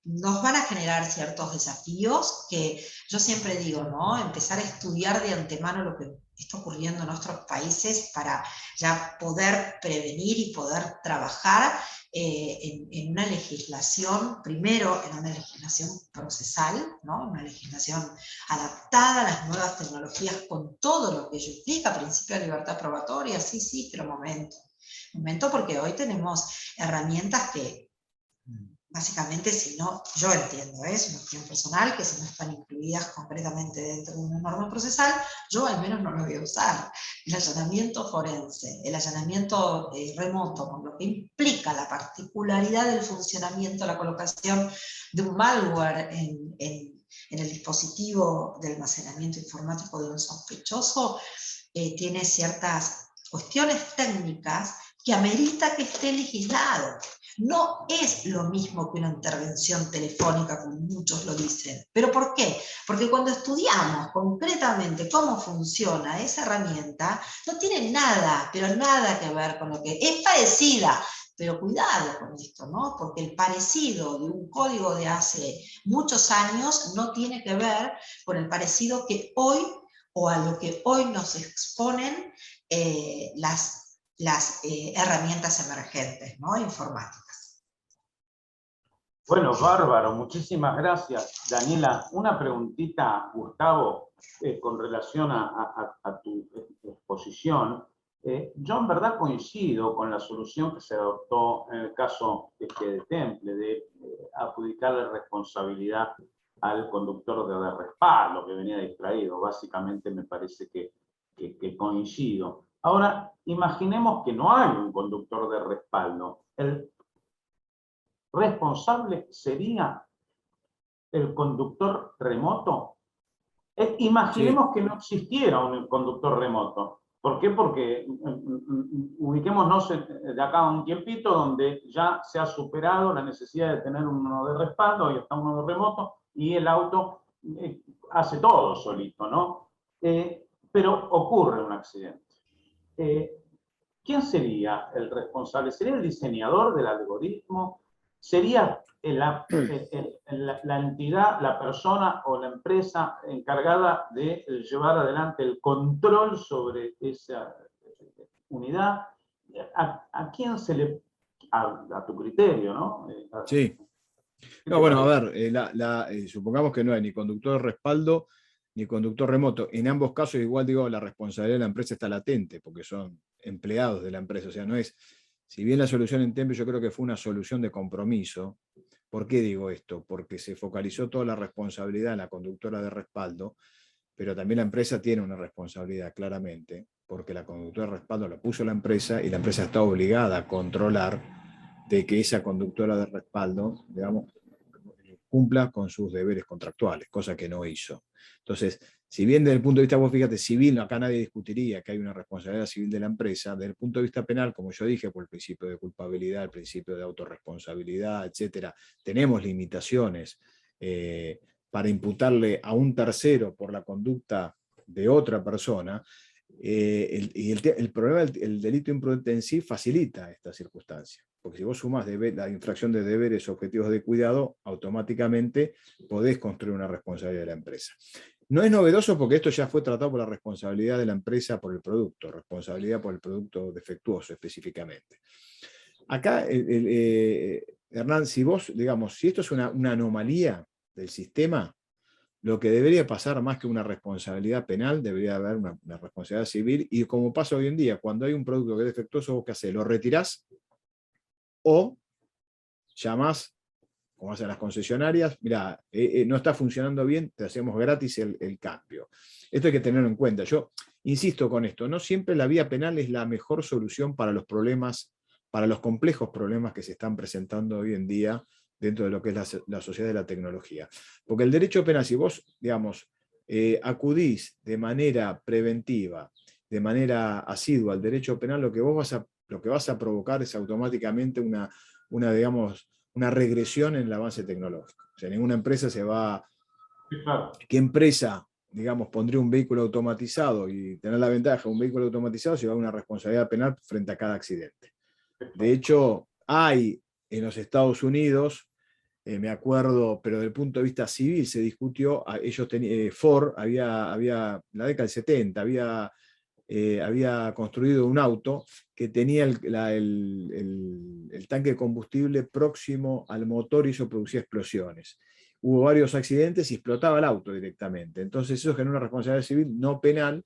Nos van a generar ciertos desafíos que yo siempre digo, ¿no? Empezar a estudiar de antemano lo que está ocurriendo en nuestros países para ya poder prevenir y poder trabajar en una legislación, primero en una legislación procesal, ¿no? Una legislación adaptada a las nuevas tecnologías con todo lo que ello implica, principio de libertad probatoria, sí, pero momento porque hoy tenemos herramientas que básicamente, si no, yo entiendo, es una opinión personal, que si no están incluidas concretamente dentro de una norma procesal, yo al menos no lo voy a usar. El allanamiento forense, el allanamiento remoto, con lo que implica la particularidad del funcionamiento, la colocación de un malware en el dispositivo de almacenamiento informático de un sospechoso, tiene ciertas cuestiones técnicas que amerita que esté legislado. No es lo mismo que una intervención telefónica, como muchos lo dicen. ¿Pero por qué? Porque cuando estudiamos concretamente cómo funciona esa herramienta, no tiene nada, pero nada que ver con lo que es parecida. Pero cuidado con esto, ¿no? Porque el parecido de un código de hace muchos años no tiene que ver con el parecido que hoy, o a lo que hoy nos exponen las herramientas emergentes, ¿no? Informáticas. Bueno, bárbaro, muchísimas gracias. Daniela, una preguntita, Gustavo, con relación a tu exposición. Yo en verdad coincido con la solución que se adoptó en el caso de Temple, de adjudicarle responsabilidad al conductor de respaldo que venía distraído. Básicamente me parece que coincido. Ahora, imaginemos que no hay un conductor de respaldo. El responsable sería el conductor remoto. Imaginemos que no existiera un conductor remoto. ¿Por qué? Porque ubiquémonos de acá a un tiempito donde ya se ha superado la necesidad de tener uno de respaldo, y está uno de remoto, y el auto hace todo solito, ¿no? Pero ocurre un accidente. ¿quién sería el responsable? ¿Sería el diseñador del algoritmo? ¿Sería la entidad, la persona o la empresa encargada de llevar adelante el control sobre esa unidad? ¿A quién se le... a tu criterio, ¿no? Sí. No, bueno, a ver, supongamos que no hay ni conductor de respaldo ni conductor remoto. En ambos casos, igual digo, la responsabilidad de la empresa está latente, porque son empleados de la empresa. O sea, no es, si bien la solución en Tempe yo creo que fue una solución de compromiso. ¿Por qué digo esto? Porque se focalizó toda la responsabilidad en la conductora de respaldo, pero también la empresa tiene una responsabilidad, claramente, porque la conductora de respaldo la puso la empresa y la empresa está obligada a controlar de que esa conductora de respaldo, digamos, cumpla con sus deberes contractuales, cosa que no hizo. Entonces, si bien desde el punto de vista, vos fíjate, civil, acá nadie discutiría que hay una responsabilidad civil de la empresa, desde el punto de vista penal, como yo dije, por el principio de culpabilidad, el principio de autorresponsabilidad, etcétera, tenemos limitaciones para imputarle a un tercero por la conducta de otra persona. El problema, el delito imprudente en sí facilita esta circunstancia, porque si vos sumás la infracción de deberes objetivos de cuidado, automáticamente podés construir una responsabilidad de la empresa. No es novedoso porque esto ya fue tratado por la responsabilidad de la empresa por el producto, responsabilidad por el producto defectuoso específicamente. Acá, Hernán, si vos, digamos, si esto es una anomalía del sistema, lo que debería pasar más que una responsabilidad penal, debería haber una responsabilidad civil, y como pasa hoy en día, cuando hay un producto que es defectuoso, ¿vos qué hacés? Lo retirás o llamás, como hacen las concesionarias, mirá, no está funcionando bien, te hacemos gratis el cambio. Esto hay que tenerlo en cuenta. Yo insisto con esto, no siempre la vía penal es la mejor solución para los problemas, para los complejos problemas que se están presentando hoy en día dentro de lo que es la sociedad de la tecnología. Porque el derecho penal, si vos, digamos, acudís de manera preventiva, de manera asidua al derecho penal, lo que vas a provocar es automáticamente digamos, una regresión en el avance tecnológico. O sea, ninguna empresa se va... Claro. ¿Qué empresa, digamos, pondría un vehículo automatizado y tener la ventaja de un vehículo automatizado si va a una responsabilidad penal frente a cada accidente? De hecho, hay en los Estados Unidos, me acuerdo, pero desde el punto de vista civil se discutió, Ford había, en la década del 70, había construido un auto que tenía el tanque de combustible próximo al motor y eso producía explosiones. Hubo varios accidentes y explotaba el auto directamente. Entonces eso generó una responsabilidad civil no penal,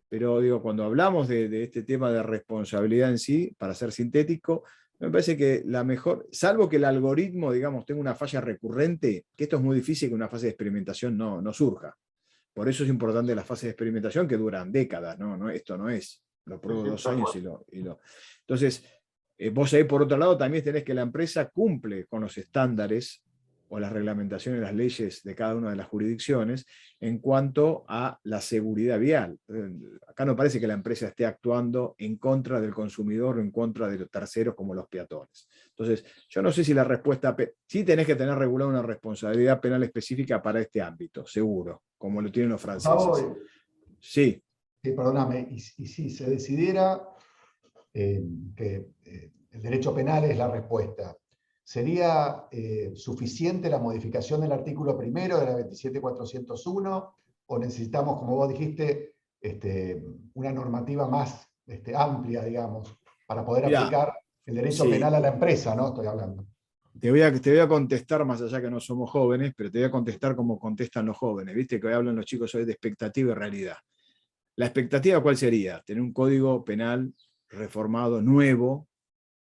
pero digo, cuando hablamos de este tema de responsabilidad en sí, para ser sintético, me parece que la mejor, salvo que el algoritmo, digamos, tenga una falla recurrente, que esto es muy difícil que una fase de experimentación no surja. Por eso es importante las fases de experimentación que duran décadas, ¿no? Esto no es, lo pruebo 2 años y lo... Entonces, vos ahí por otro lado también tenés que la empresa cumple con los estándares o las reglamentaciones, las leyes de cada una de las jurisdicciones en cuanto a la seguridad vial. Acá no parece que la empresa esté actuando en contra del consumidor o en contra de los terceros como los peatones. Entonces, yo no sé si la respuesta... Sí tenés que tener regulada una responsabilidad penal específica para este ámbito, seguro, como lo tienen los franceses. Sí. Perdóname, y si se decidiera que el derecho penal es la respuesta, ¿sería suficiente la modificación del artículo primero de la 27401 o necesitamos, como vos dijiste, una normativa más amplia, digamos, para poder aplicar el derecho penal a la empresa, ¿no? Estoy hablando. Te voy a contestar, más allá que no somos jóvenes, pero te voy a contestar como contestan los jóvenes. Viste que hoy hablan los chicos hoy de expectativa y realidad. ¿La expectativa cuál sería? Tener un código penal reformado, nuevo,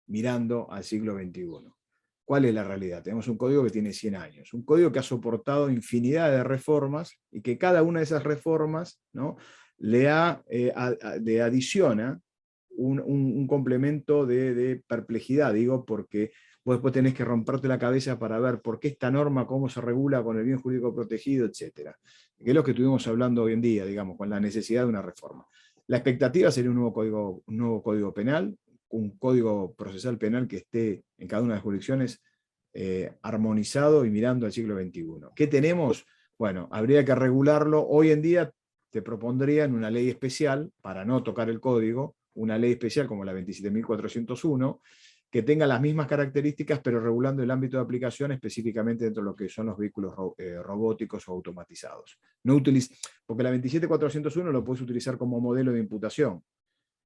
mirando al siglo XXI. ¿Cuál es la realidad? Tenemos un código que tiene 100 años, un código que ha soportado infinidad de reformas y que cada una de esas reformas, ¿no?, le adiciona un complemento de perplejidad, digo, porque vos después tenés que romperte la cabeza para ver por qué esta norma, cómo se regula con el bien jurídico protegido, etc. Que es lo que estuvimos hablando hoy en día, digamos, con la necesidad de una reforma. La expectativa sería un nuevo código penal, un código procesal penal que esté en cada una de las jurisdicciones armonizado y mirando al siglo XXI. ¿Qué tenemos? Bueno, habría que regularlo. Hoy en día te propondrían una ley especial para no tocar el código, una ley especial como la 27.401, que tenga las mismas características, pero regulando el ámbito de aplicación específicamente dentro de lo que son los vehículos robóticos o automatizados. Porque la 27.401 lo puedes utilizar como modelo de imputación,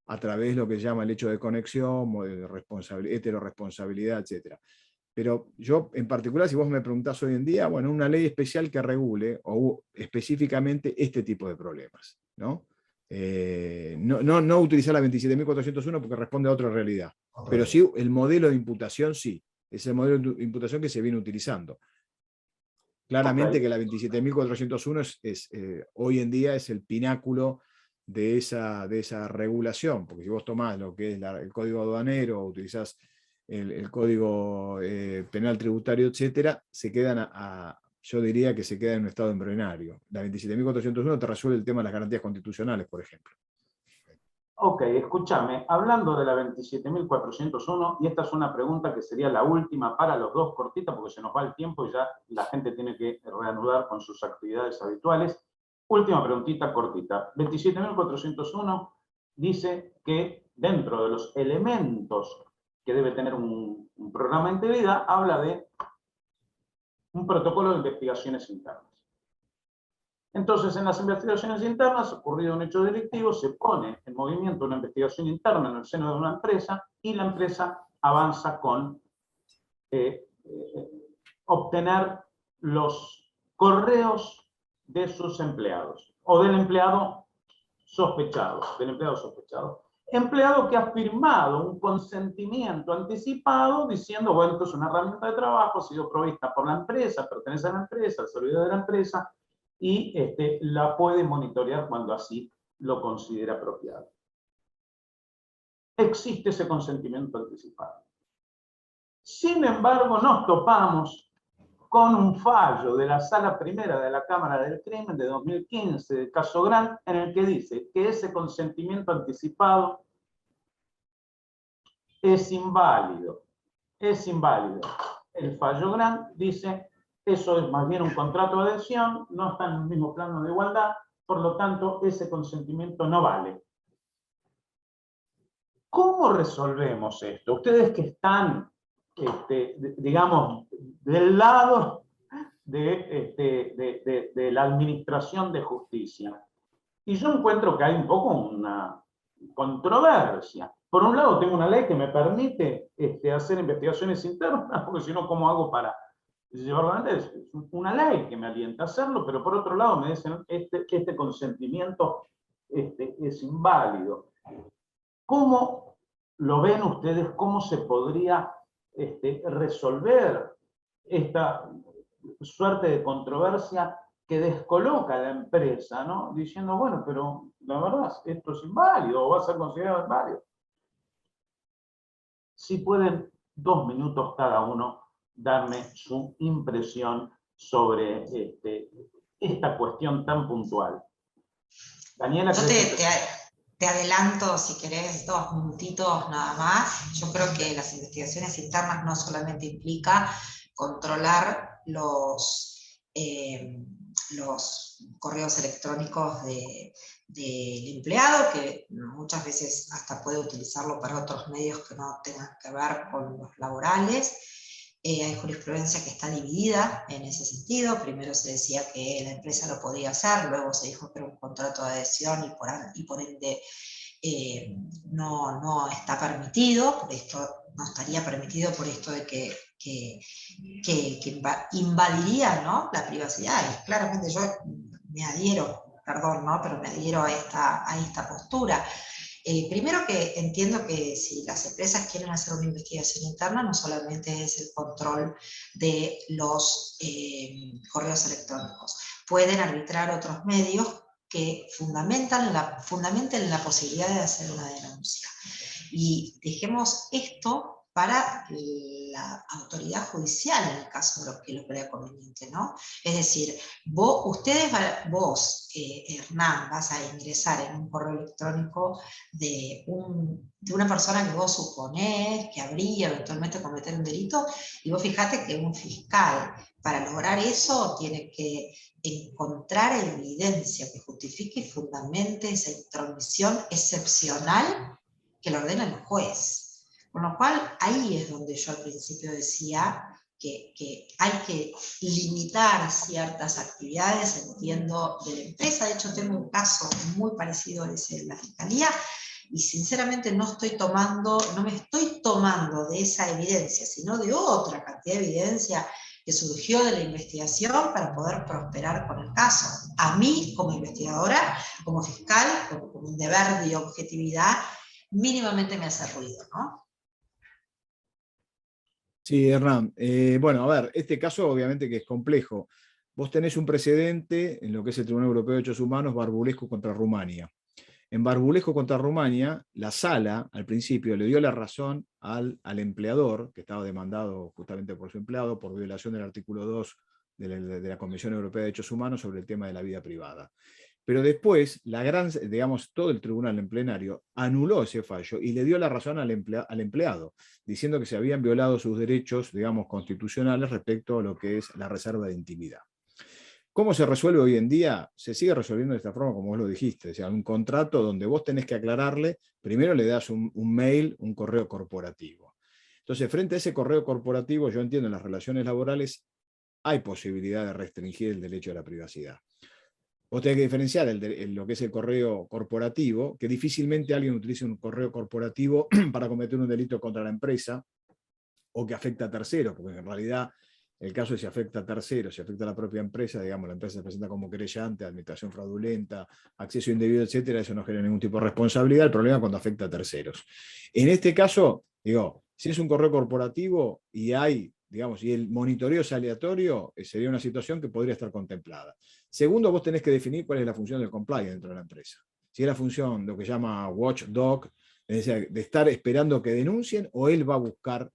a través de lo que se llama el hecho de conexión, heteroresponsabilidad, etc. Pero yo, en particular, si vos me preguntás hoy en día, bueno, una ley especial que regule o específicamente este tipo de problemas, ¿no? No utilizar la 27.401 porque responde a otra realidad, pero sí el modelo de imputación, sí, es el modelo de imputación que se viene utilizando. Claramente que la 27.401 hoy en día es el pináculo de esa regulación, porque si vos tomás lo que es el código aduanero, o utilizás el código penal tributario, etcétera, se quedan yo diría que se queda en un estado embrionario. La 27.401 te resuelve el tema de las garantías constitucionales, por ejemplo. Ok, escúchame, hablando de la 27.401, y esta es una pregunta que sería la última para los dos, cortita, porque se nos va el tiempo y ya la gente tiene que reanudar con sus actividades habituales. Última preguntita cortita. 27.401 dice que dentro de los elementos que debe tener un programa de integridad, habla de un protocolo de investigaciones internas. Entonces, en las investigaciones internas, ocurrido un hecho delictivo, se pone en movimiento una investigación interna en el seno de una empresa y la empresa avanza con obtener los correos de sus empleados o del empleado sospechado, empleado que ha firmado un consentimiento anticipado diciendo, bueno, esto es una herramienta de trabajo, ha sido provista por la empresa, pertenece a la empresa, al servidor de la empresa, y la puede monitorear cuando así lo considera apropiado. Existe ese consentimiento anticipado. Sin embargo, nos topamos con un fallo de la Sala Primera de la Cámara del Crimen de 2015, del caso Grant, en el que dice que ese consentimiento anticipado es inválido. Es inválido. El fallo Grant dice eso es más bien un contrato de adhesión, no está en el mismo plano de igualdad, por lo tanto, ese consentimiento no vale. ¿Cómo resolvemos esto? Ustedes que están, digamos, del lado de la administración de justicia. Y yo encuentro que hay un poco una controversia. Por un lado, tengo una ley que me permite hacer investigaciones internas, porque si no, ¿cómo hago para llevarlo adelante? Es una ley que me alienta a hacerlo, pero por otro lado me dicen este consentimiento es inválido. ¿Cómo lo ven ustedes? ¿Cómo se podría resolver esta suerte de controversia que descoloca a la empresa, ¿no? Diciendo, bueno, pero la verdad, esto es inválido o va a ser considerado inválido? Si pueden, 2 minutos cada uno, darme su impresión sobre esta cuestión tan puntual. Daniela, yo te adelanto, si querés, 2 minutitos nada más. Yo creo que las investigaciones internas no solamente implica controlar los correos electrónicos del empleado, que muchas veces hasta puede utilizarlo para otros medios que no tengan que ver con los laborales. Hay jurisprudencia que está dividida en ese sentido. Primero se decía que la empresa lo podía hacer, luego se dijo que era un contrato de adhesión y por ende no está permitido, por esto no estaría permitido por esto de que invadiría, ¿no?, la privacidad. Y claramente yo me adhiero, perdón, ¿no?, pero me adhiero a esta postura. Primero que entiendo que si las empresas quieren hacer una investigación interna, no solamente es el control de los correos electrónicos. Pueden arbitrar otros medios que fundamenten la posibilidad de hacer una denuncia. Y dejemos esto para la autoridad judicial en el caso de lo que lo crea conveniente, ¿no? Es decir, vos, Hernán, vas a ingresar en un correo electrónico de una persona que vos suponés que habría eventualmente cometer un delito, y vos fijate que un fiscal, para lograr eso, tiene que encontrar evidencia que justifique y fundamente esa intromisión excepcional que lo ordena el juez. Con lo cual, ahí es donde yo al principio decía que hay que limitar ciertas actividades, entiendo, de la empresa. De hecho, tengo un caso muy parecido a ese de la Fiscalía, y sinceramente no me estoy tomando de esa evidencia, sino de otra cantidad de evidencia que surgió de la investigación para poder prosperar con el caso. A mí, como investigadora, como fiscal, como un deber de objetividad, mínimamente me hace ruido, ¿no? Sí, Hernán. Bueno, a ver, este caso obviamente que es complejo. Vos tenés un precedente en lo que es el Tribunal Europeo de Derechos Humanos, Barbulescu contra Rumania. En Barbulescu contra Rumania, la sala, al principio, le dio la razón al empleador, que estaba demandado justamente por su empleado, por violación del artículo 2 de la Convención Europea de Derechos Humanos sobre el tema de la vida privada. Pero después, todo el tribunal en plenario anuló ese fallo y le dio la razón al empleado, diciendo que se habían violado sus derechos, constitucionales respecto a lo que es la reserva de intimidad. ¿Cómo se resuelve hoy en día? Se sigue resolviendo de esta forma, como vos lo dijiste, o sea, un contrato donde vos tenés que aclararle, primero le das un mail, un correo corporativo. Entonces, frente a ese correo corporativo, yo entiendo en las relaciones laborales hay posibilidad de restringir el derecho a la privacidad. Vos tenés que diferenciar lo que es el correo corporativo, que difícilmente alguien utilice un correo corporativo para cometer un delito contra la empresa o que afecta a terceros, porque en realidad el caso de si afecta a terceros, si afecta a la propia empresa, la empresa se presenta como querellante, administración fraudulenta, acceso indebido, etcétera, eso no genera ningún tipo de responsabilidad. El problema es cuando afecta a terceros. En este caso, si es un correo corporativo y y el monitoreo es aleatorio, sería una situación que podría estar contemplada. Segundo, vos tenés que definir cuál es la función del compliance dentro de la empresa. Si es la función de lo que se llama watchdog, es decir, de estar esperando que denuncien, o él va a buscar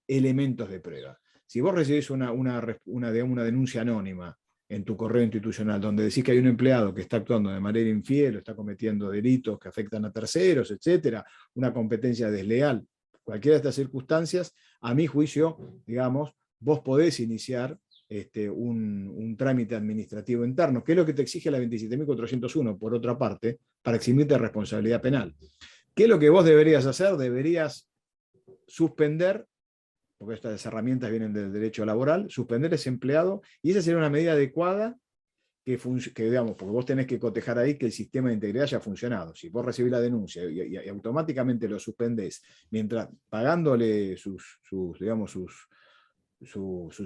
elementos de prueba. Si vos recibís una denuncia anónima en tu correo institucional, donde decís que hay un empleado que está actuando de manera infiel o está cometiendo delitos que afectan a terceros, etcétera, una competencia desleal, cualquiera de estas circunstancias, a mi juicio, vos podés iniciar un trámite administrativo interno, que es lo que te exige la 27.401, por otra parte, para eximirte de responsabilidad penal. ¿Qué es lo que vos deberías hacer? Deberías suspender, porque estas herramientas vienen del derecho laboral, suspender ese empleado, y esa sería una medida adecuada porque vos tenés que cotejar ahí que el sistema de integridad haya funcionado. Si vos recibís la denuncia y automáticamente lo suspendés, mientras pagándole su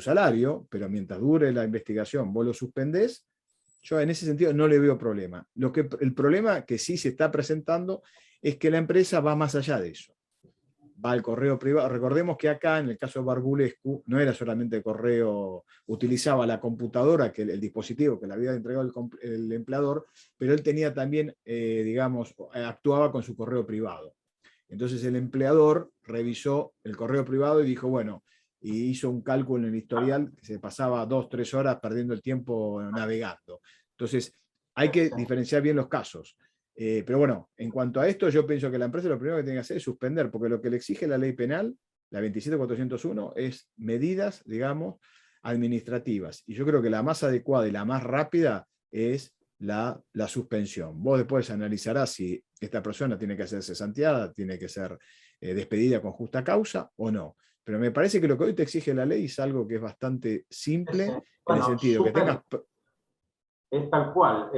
salario, pero mientras dure la investigación vos lo suspendés, yo en ese sentido no le veo problema. El problema que sí se está presentando es que la empresa va más allá de eso. Va al correo privado. Recordemos que acá, en el caso de Barbulescu, no era solamente el correo, utilizaba la computadora, el dispositivo que le había entregado el empleador, pero él tenía también, actuaba con su correo privado. Entonces el empleador revisó el correo privado y dijo, bueno, y hizo un cálculo en el historial que se pasaba 2-3 horas perdiendo el tiempo navegando. Entonces hay que diferenciar bien los casos. Pero bueno, en cuanto a esto, yo pienso que la empresa lo primero que tiene que hacer es suspender, porque lo que le exige la ley penal, la 27.401, es medidas, administrativas. Y yo creo que la más adecuada y la más rápida es la suspensión. Vos después analizarás si esta persona tiene que ser cesanteada, tiene que ser despedida con justa causa o no. Pero me parece que lo que hoy te exige la ley es algo que es bastante simple, en el sentido que tengas... Es tal cual.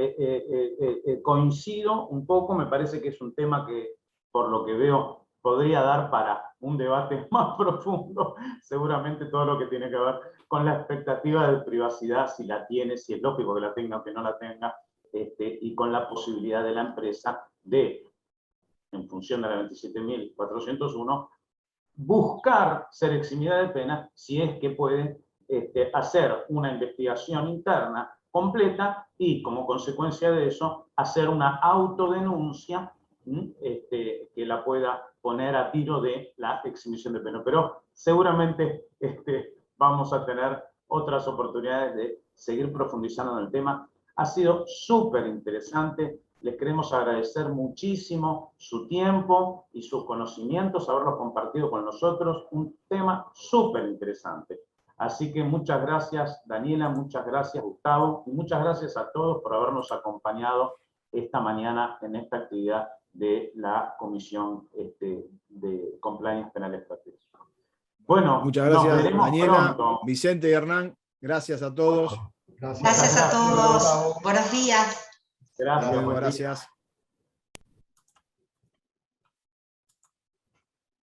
Coincido un poco, me parece que es un tema que, por lo que veo, podría dar para un debate más profundo, seguramente todo lo que tiene que ver con la expectativa de privacidad, si la tiene, si es lógico que la tenga o que no la tenga, y con la posibilidad de la empresa de, en función de la 27.401, buscar ser eximida de pena si es que puede hacer una investigación interna completa y, como consecuencia de eso, hacer una autodenuncia que la pueda poner a tiro de la exhibición de pena. Pero seguramente vamos a tener otras oportunidades de seguir profundizando en el tema. Ha sido súper interesante. Les queremos agradecer muchísimo su tiempo y sus conocimientos, haberlos compartido con nosotros. Un tema súper interesante. Así que muchas gracias, Daniela, muchas gracias, Gustavo, y muchas gracias a todos por habernos acompañado esta mañana en esta actividad de la Comisión de Compliance Penal Estratégico. Bueno, muchas nos gracias, veremos Daniela, pronto. Vicente y Hernán. Gracias a todos. Gracias. Gracias a Gracias. todos. Buenos días. Gracias. Hasta luego, buen día. gracias.